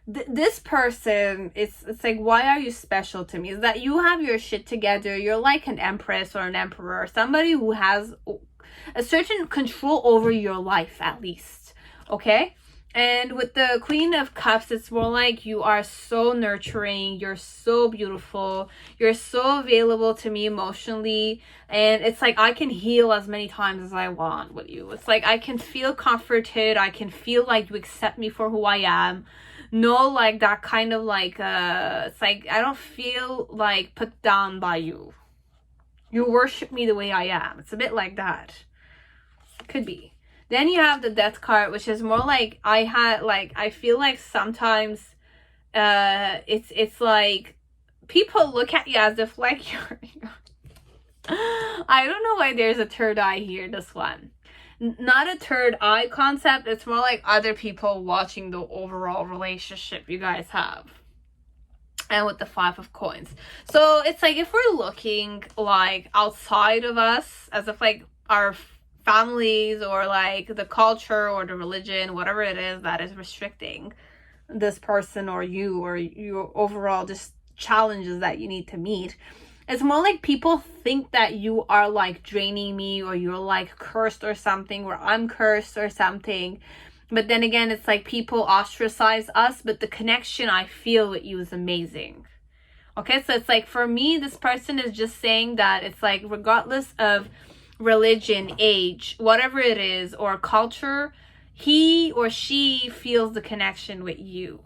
this person, it's like, why are you special to me? Is that you have your shit together. You're like an empress or an emperor, somebody who has a certain control over your life, at least. Okay? And with the Queen of Cups, it's more like you are so nurturing, you're so beautiful, you're so available to me emotionally, and it's like I can heal as many times as I want with you. It's like I can feel comforted, I can feel like you accept me for who I am. No, like that kind of like, it's like I don't feel like put down by you. You worship me the way I am. It's a bit like that. Could be. Then you have the Death card, which is more like I feel like sometimes it's like people look at you as if like you're I don't know why there's a third eye here, this one. Not a third eye concept, it's more like other people watching the overall relationship you guys have. And with the Five of Coins. So it's like if we're looking like outside of us, as if like our families or like the culture or the religion, whatever it is that is restricting this person or your overall just challenges that you need to meet, it's more like people think that you are like draining me, or you're like cursed or something, or I'm cursed or something. But then again, it's like people ostracize us, but the connection I feel with you is amazing. Okay, so it's like for me, this person is just saying that it's like regardless of religion, age, whatever it is, or culture, he or she feels the connection with you.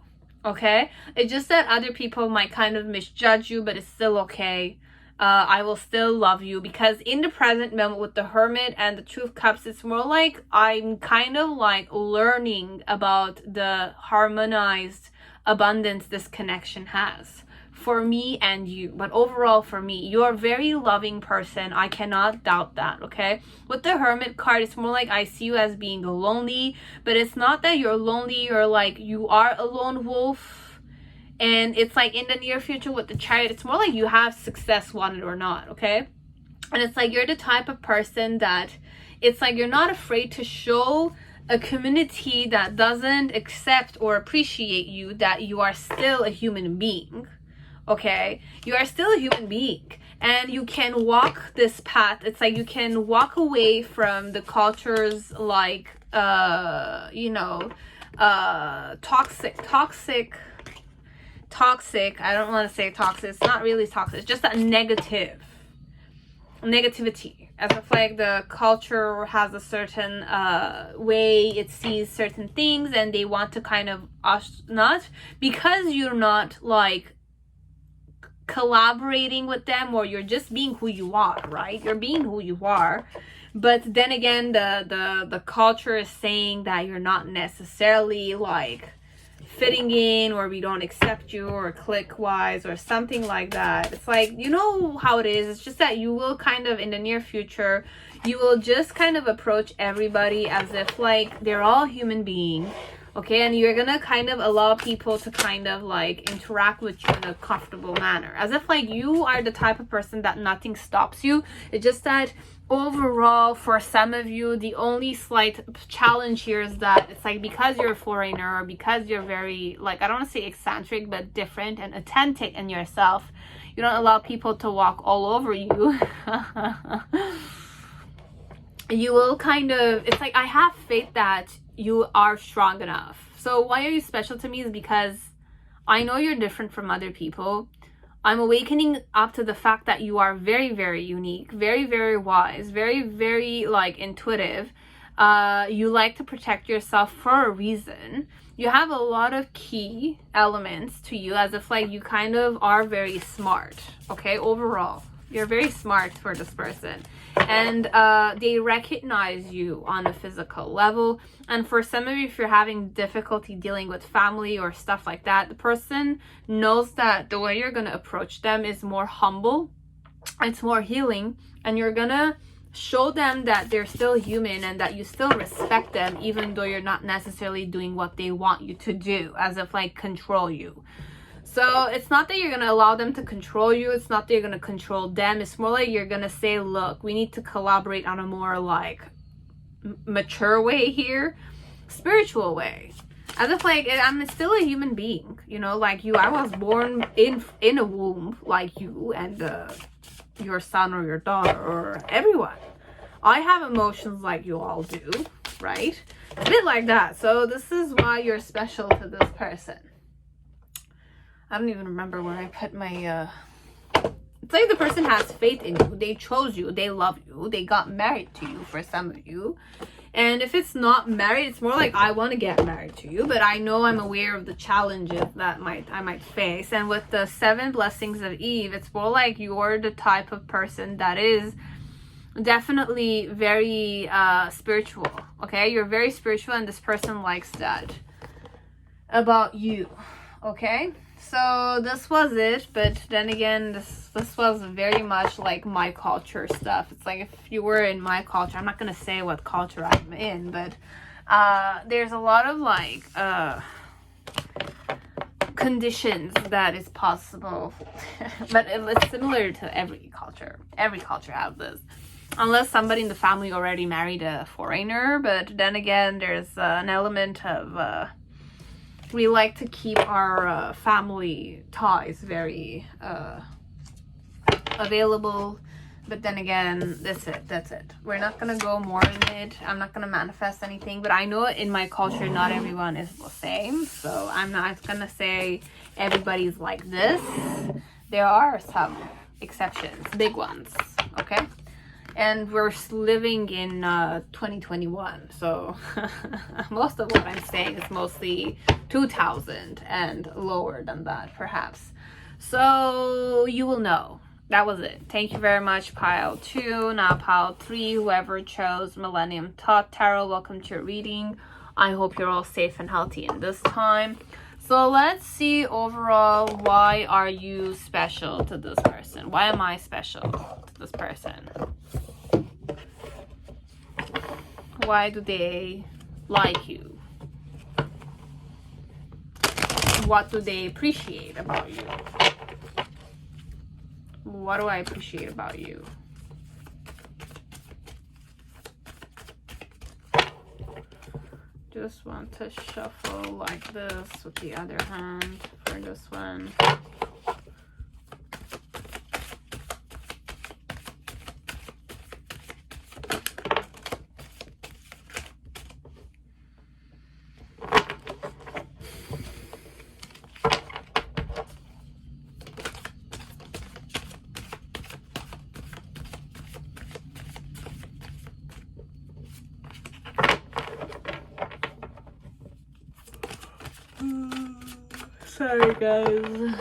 Okay, it's just that other people might kind of misjudge you, but it's still okay. I will still love you, because in the present moment with the Hermit and the Two of Cups, it's more like I'm kind of like learning about the harmonized abundance this connection has for me and you. But overall, for me, you're a very loving person. I cannot doubt that. Okay, with the Hermit card, it's more like I see you as being lonely, but it's not that you're lonely, you're like you are a lone wolf. And it's like in the near future with the Chariot, it's more like you have success, want it or not. Okay, and it's like you're the type of person that it's like you're not afraid to show a community that doesn't accept or appreciate you that you are still a human being. Okay, you are still a human being, and you can walk this path. It's like you can walk away from the culture's like toxic, I don't want to say toxic, it's not really toxic, it's just that negativity, as if like the culture has a certain way it sees certain things, and they want to kind of not because you're not like collaborating with them, or you're just being who you are, right? You're being who you are, but then again the culture is saying that you're not necessarily like fitting in, or we don't accept you, or click wise, or something like that. It's like, you know how it is. It's just that you will kind of in the near future, you will just kind of approach everybody as if like they're all human beings. Okay, and you're gonna kind of allow people to kind of like interact with you in a comfortable manner, as if like you are the type of person that nothing stops you. It's just that overall, for some of you, the only slight challenge here is that it's like because you're a foreigner, or because you're very like, I don't want to say eccentric, but different and authentic in yourself, you don't allow people to walk all over you. You will kind of, it's like I have faith that you are strong enough. So why are you special to me is because I know you're different from other people. I'm awakening up to the fact that you are very, very unique, very, very wise, very, very like intuitive. You like to protect yourself for a reason. You have a lot of key elements to you, as if like you kind of are very smart. Okay, overall, you're very smart for this person. And they recognize you on a physical level. And for some of you, if you're having difficulty dealing with family or stuff like that, the person knows that the way you're going to approach them is more humble, it's more healing, and you're going to show them that they're still human and that you still respect them, even though you're not necessarily doing what they want you to do, as if like control you. So it's not that you're going to allow them to control you. It's not that you're going to control them. It's more like you're going to say, look, we need to collaborate on a more like mature way here, spiritual way. As if like I'm still a human being, you know, like you. I was born in a womb like you and your son or your daughter or everyone. I have emotions like you all do, right? A bit like that. So this is why you're special to this person. I don't even remember where I put my it's like the person has faith in you. They chose you. They love you. They got married to you for some of you. And if it's not married, it's more like I want to get married to you, but I know I'm aware of the challenges that I might face. And with the 7 blessings of Eve, it's more like you're the type of person that is definitely very spiritual. Okay, you're very spiritual, and this person likes that about you. Okay, so this was it, but then again, this was very much like my culture stuff. It's like if you were in my culture, I'm not gonna say what culture I'm in, but there's a lot of like conditions that is possible. But it's similar to every culture. Every culture has this, unless somebody in the family already married a foreigner. But then again, there's an element of we like to keep our family ties very available. But then again, that's it. We're not gonna go more in it. I'm not gonna manifest anything, but I know in my culture not everyone is the same, so I'm not gonna say everybody's like this. There are some exceptions, big ones, okay? And we're living in 2021, so most of what I'm saying is mostly 2000 and lower than that, perhaps. So you will know. That was it. Thank you very much, pile 2. Now pile 3, whoever chose Millennium ThothTarot, welcome to your reading. I hope you're all safe and healthy in this time. So let's see overall, why are you special to this person? Why am I special to this person? Why do they like you? What do they appreciate about you? What do I appreciate about you? Just want to shuffle like this with the other hand for this one. Sorry guys.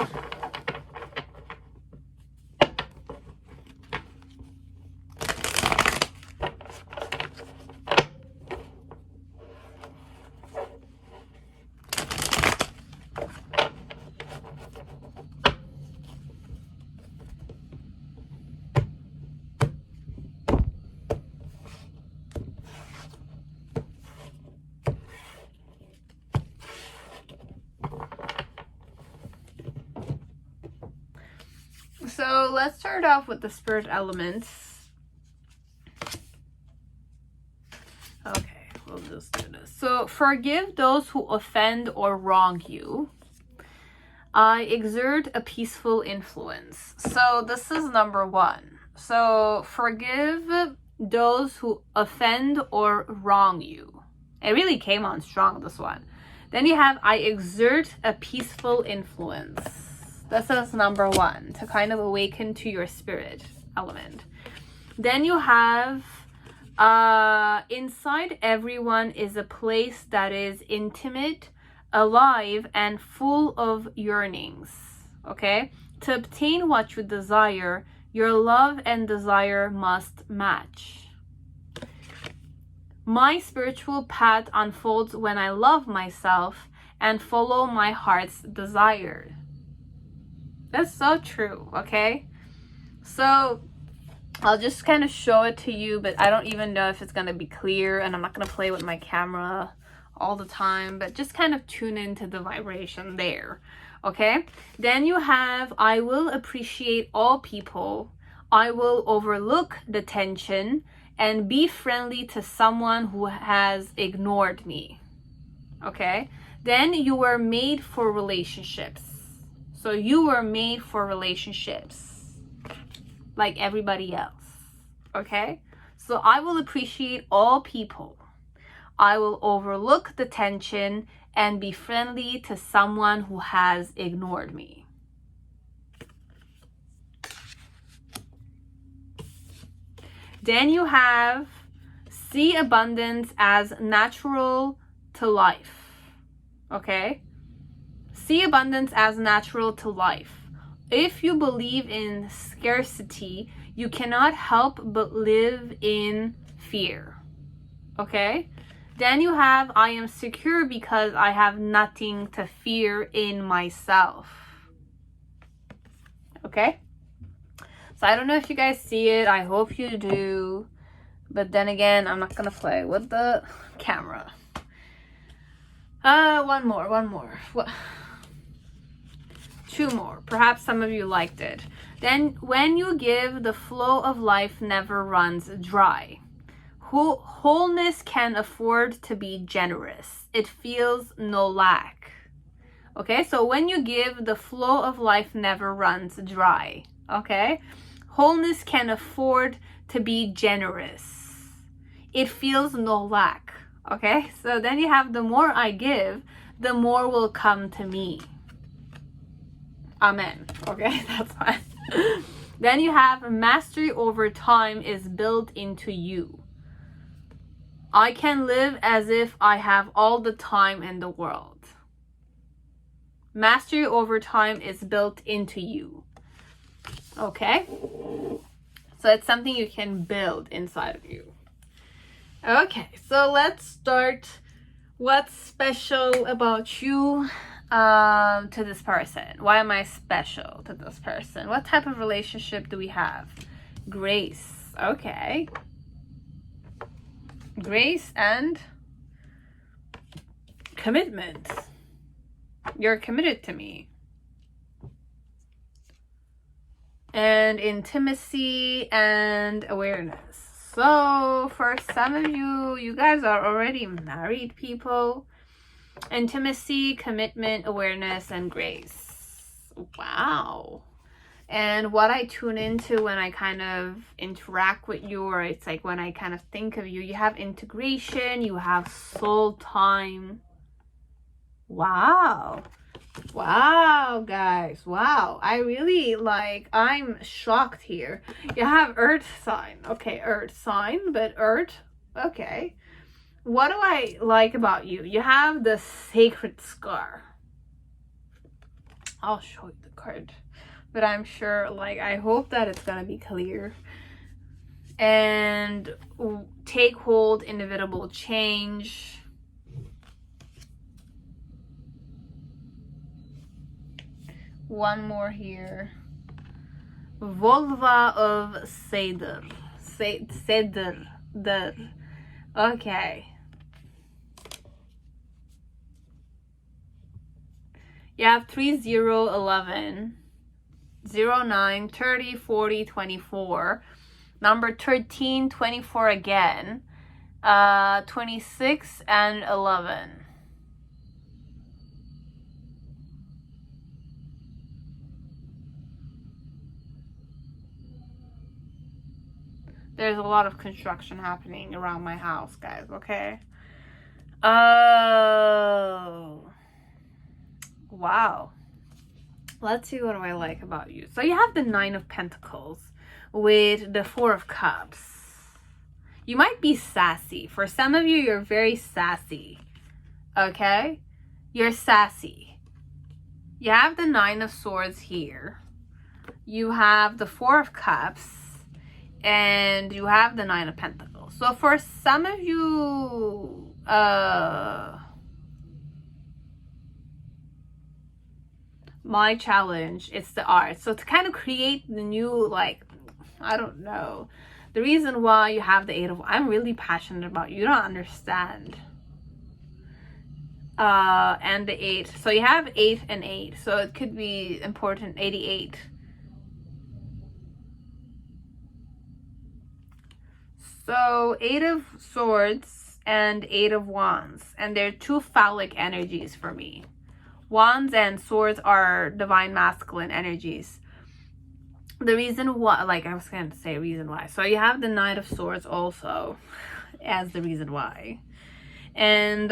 So let's start off with the spirit elements. Okay, we'll just do this. So forgive those who offend or wrong you. I exert a peaceful influence. So this is number 1. So forgive those who offend or wrong you. It really came on strong, this one. Then you have I exert a peaceful influence. This is number 1, to kind of awaken to your spirit element. Then you have inside everyone is a place that is intimate, alive, and full of yearnings. Okay? To obtain what you desire, your love and desire must match. My spiritual path unfolds when I love myself and follow my heart's desire. That's so true, okay? So I'll just kind of show it to you, but I don't even know if it's going to be clear, and I'm not going to play with my camera all the time, but just kind of tune into the vibration there, okay? Then you have, I will appreciate all people. I will overlook the tension and be friendly to someone who has ignored me, okay? Then you were made for relationships. So you were made for relationships like everybody else. Okay? So I will appreciate all people. I will overlook the tension and be friendly to someone who has ignored me. Then you have see abundance as natural to life. Okay? See abundance as natural to life. If you believe in scarcity, you cannot help but live in fear. Okay? Then you have I am secure because I have nothing to fear in myself. Okay? So I don't know if you guys see it. I hope you do. But then again, I'm not going to play with the camera. One more. Two more. Perhaps some of you liked it. Then when you give, the flow of life never runs dry. Wholeness can afford to be generous. It feels no lack. Okay, so when you give, the flow of life never runs dry. Okay, wholeness can afford to be generous. It feels no lack. Okay, so then you have the more I give, the more will come to me. Amen. Okay, that's fine. Then you have mastery over time is built into you. I can live as if I have all the time in the world. Mastery over time is built into you. Okay? So it's something you can build inside of you. Okay, so let's start. What's special about you to this person? Why am I special to this person? What type of relationship do we have? Grace. Okay. Grace and commitment. You're committed to me. And intimacy and awareness. So for some of you, you guys are already married people. Intimacy, commitment, awareness, and grace. Wow. And what I tune into when I kind of interact with you, or it's like when I kind of think of you, you have integration, you have soul time. Wow. Wow, guys. Wow. I really I'm shocked here. You have earth sign. Okay, earth sign, but earth. Okay. What do I like about you? You have the sacred scar. I'll show you the card. But I'm sure, I hope that it's gonna be clear. And take hold, inevitable change. One more here. Vulva of Cedar. Cedar. Okay. You have 3, 0, 11, 0, 9, 30, 40, 24. Number 13, 24 again. 26 and 11. There's a lot of construction happening around my house, guys, okay? Oh. Wow. Let's see what do I like about you. So you have the 9 of Pentacles with the 4 of Cups. You might be sassy. For some of you, you're very sassy. Okay? You're sassy. You have the 9 of Swords here. You have the 4 of Cups. And you have the 9 of Pentacles. So for some of you, my challenge is the art. So to kind of create the new, I don't know. The reason why you have the 8 of, I'm really passionate about you. You don't understand. And the 8. So you have 8 and 8. So it could be important. 88. So 8 of Swords, and Eight of Wands. And they're two phallic energies for me. Wands and swords are divine masculine energies. The reason why, like I was going to say reason why. So you have the Knight of Swords also as the reason why. And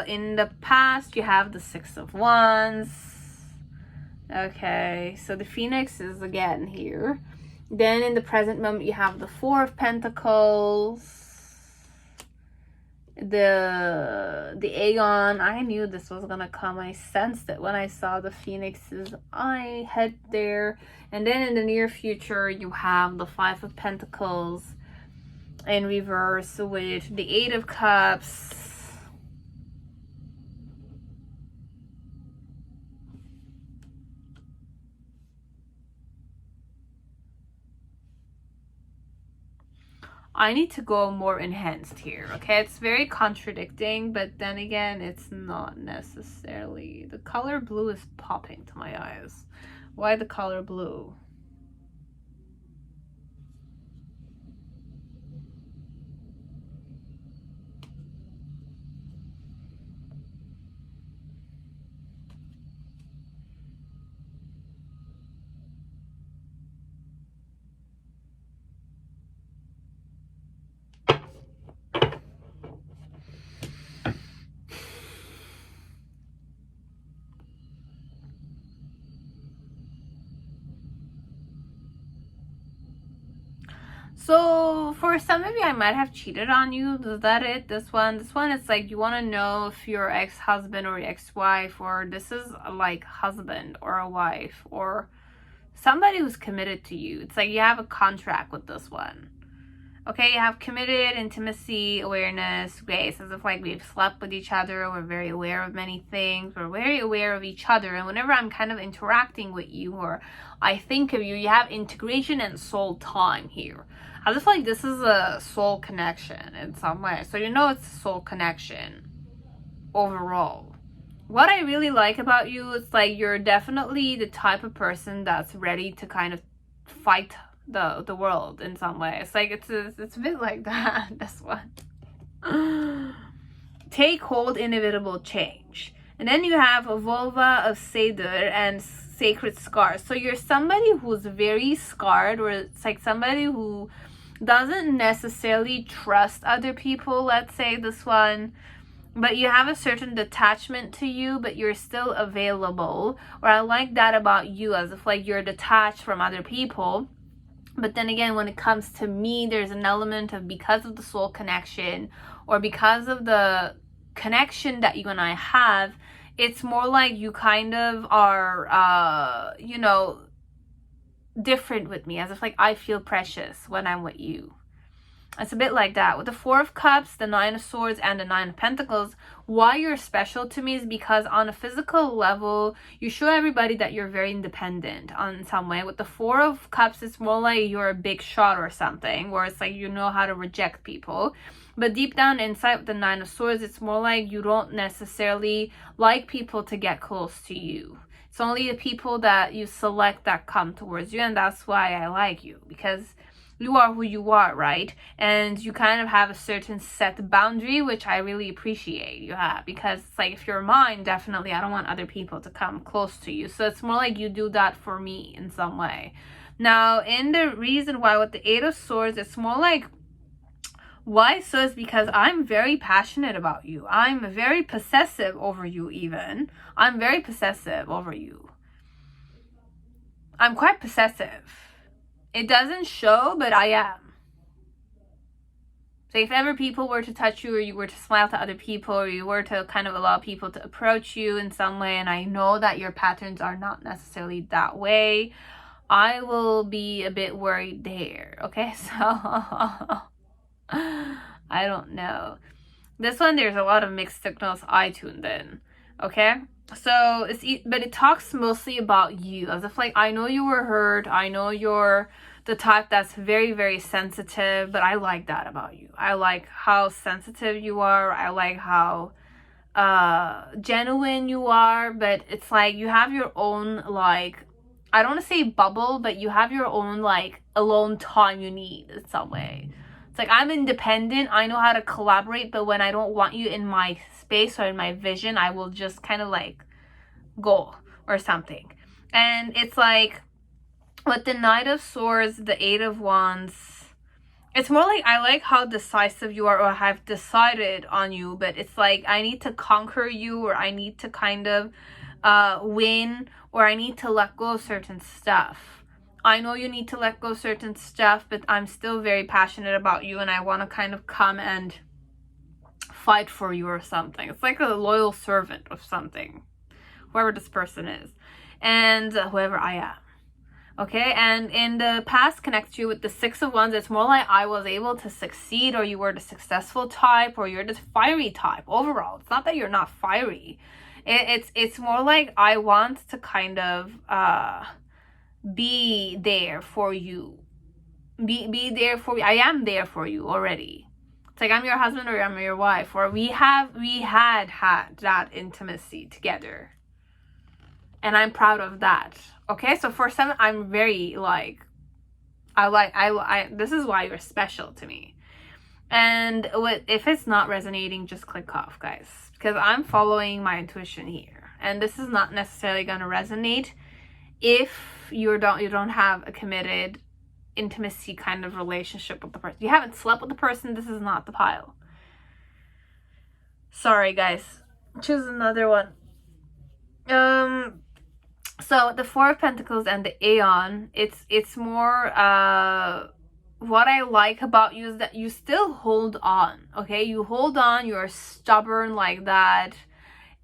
in the past, you have the Six of Wands. Okay, so the Phoenix is again here. Then in the present moment, you have the Four of Pentacles. The Aeon. I knew this was gonna come. I sensed it when I saw the Phoenix's eye head there. And then in the near future, you have the Five of Pentacles in reverse with the Eight of Cups. I need to go more enhanced here, okay? It's very contradicting, but then again, it's not necessarily. The color blue is popping to my eyes. Why the color blue? So for some of you, I might have cheated on you. Is that it? This one is like you want to know if your ex-husband or your ex-wife, or this is like husband or a wife or somebody who's committed to you. It's like you have a contract with this one. Okay, you have committed intimacy, awareness, grace, as if like we've slept with each other, we're very aware of many things, we're very aware of each other, and whenever I'm kind of interacting with you or I think of you, you have integration and soul time here. I just like this is a soul connection in some way. So you know it's a soul connection overall. What I really like about you is like you're definitely the type of person that's ready to kind of fight the world in some way. It's like it's a bit like that. This one. Take hold, inevitable change. And then you have a vulva of Seder and sacred scars. So you're somebody who's very scarred, or it's like somebody who doesn't necessarily trust other people, let's say this one, but you have a certain detachment to you, but you're still available. Or I like that about you, as if like you're detached from other people. But then again, when it comes to me, there's an element of because of the soul connection or because of the connection that you and I have, it's more like you kind of are, you know, different with me, as if like I feel precious when I'm with you. It's a bit like that. With the Four of Cups, the Nine of Swords, and the Nine of Pentacles, why you're special to me is because on a physical level, you show everybody that you're very independent on some way. With the Four of Cups, it's more like you're a big shot or something, where it's like you know how to reject people. But deep down inside with the Nine of Swords, it's more like you don't necessarily like people to get close to you. It's only the people that you select that come towards you, and that's why I like you, because you are who you are, right? And you kind of have a certain set boundary, which I really appreciate you have, because it's like if you're mine, definitely I don't want other people to come close to you. So it's more like you do that for me in some way. Now, in the reason why with the Eight of Swords, it's more like why so is because I'm very passionate about you. I'm very possessive over you even. I'm very possessive over you. I'm quite possessive. It doesn't show, but I am. So if ever people were to touch you, or you were to smile to other people, or you were to kind of allow people to approach you in some way, and I know that your patterns are not necessarily that way, I will be a bit worried there. Okay, so I don't know. This one, there's a lot of mixed signals I tuned in. Okay, so but it talks mostly about you, as if like I know you were hurt, I know you're the type that's very, very sensitive, but I like that about you. I like how sensitive you are. I like how genuine you are, but it's like you have your own, like, I don't want to say bubble, but you have your own like alone time you need in some way. It's like, I'm independent, I know how to collaborate, but when I don't want you in my space or in my vision, I will just kind of like go or something. And it's like, with the Knight of Swords, the Eight of Wands, it's more like, I like how decisive you are, or have decided on you, but it's like, I need to conquer you, or I need to kind of win, or I need to let go of certain stuff. I know you need to let go of certain stuff, but I'm still very passionate about you, and I want to kind of come and fight for you or something. It's like a loyal servant of something, whoever this person is, and whoever I am. Okay, and in the past connects you with the Six of Wands. It's more like, I was able to succeed, or you were the successful type, or you're the fiery type overall. It's not that you're not fiery. It's more like, I want to kind of be there for you. Be there for you. I am there for you already. It's like, I'm your husband, or I'm your wife, or we had that intimacy together. And I'm proud of that. Okay, so for some, I'm very like, this is why you're special to me. And if it's not resonating, just click off, guys, because I'm following my intuition here, and this is not necessarily going to resonate if you don't have a committed intimacy kind of relationship with the person. You haven't slept with the person, this is not the pile. Sorry, guys. Choose another one. So the Four of Pentacles and the Aeon, it's more what I like about you is that you still hold on. Okay, you hold on, you're stubborn like that,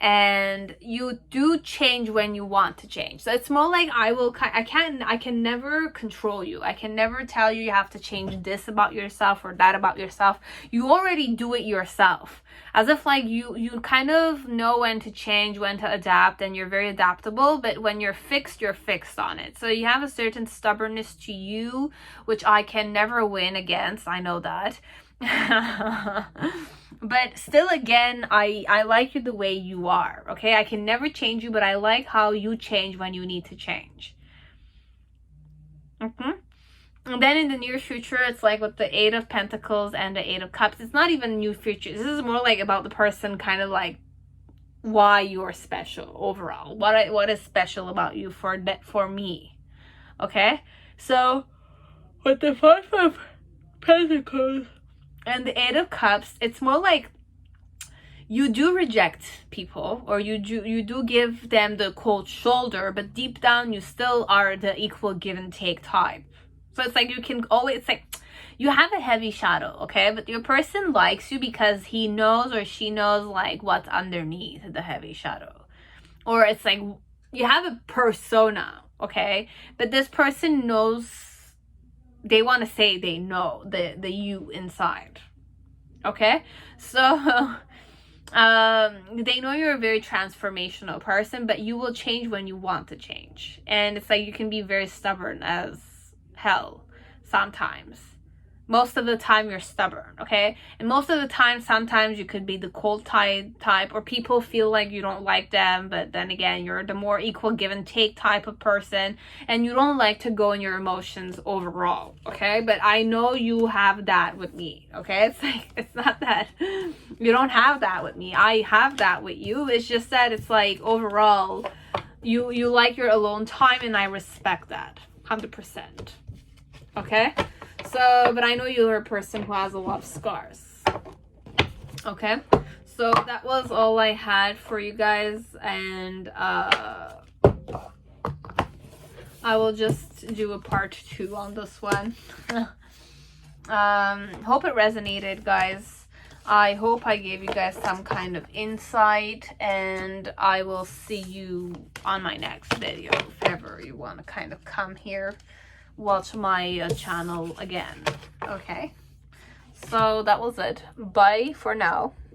and you do change when you want to change. So it's more like, I can never control you. I can never tell you have to change this about yourself or that about yourself. You already do it yourself, as if like you kind of know when to change, when to adapt, and you're very adaptable. But when you're fixed on it. So you have a certain stubbornness to you, which I can never win against. I know that. But still, again, I like you the way you are. Okay, I can never change you, but I like how you change when you need to change. And then in the near future, it's like with the Eight of Pentacles and the Eight of Cups, it's not even new future. This is more like about the person, kind of like why you're special overall. What is special about you for me. Okay, so with the Five of Pentacles and the Eight of Cups, it's more like, you do reject people, or you do give them the cold shoulder, but deep down you still are the equal give and take type. So it's like, you can always, it's like, you have a heavy shadow, okay? But your person likes you because he knows, or she knows, like, what's underneath the heavy shadow. Or it's like, you have a persona, okay? But this person knows, they want to say they know the you inside. Okay, so they know you're a very transformational person, but you will change when you want to change. And it's like, you can be very stubborn as hell sometimes. Most of the time you're stubborn, okay? And most of the time, sometimes you could be the cold type, or people feel like you don't like them, but then again, you're the more equal give and take type of person, and you don't like to go in your emotions overall, okay? But I know you have that with me, okay? It's like, it's not that you don't have that with me. I have that with you. It's just that it's like, overall, you like your alone time, and I respect that 100%, okay? So, but I know you're a person who has a lot of scars. Okay, so that was all I had for you guys, and I will just do a part 2 on this one. Hope it resonated, guys. I hope I gave you guys some kind of insight, and I will see you on my next video if ever you want to kind of come here, watch my channel again. Okay, so that was it. Bye for now.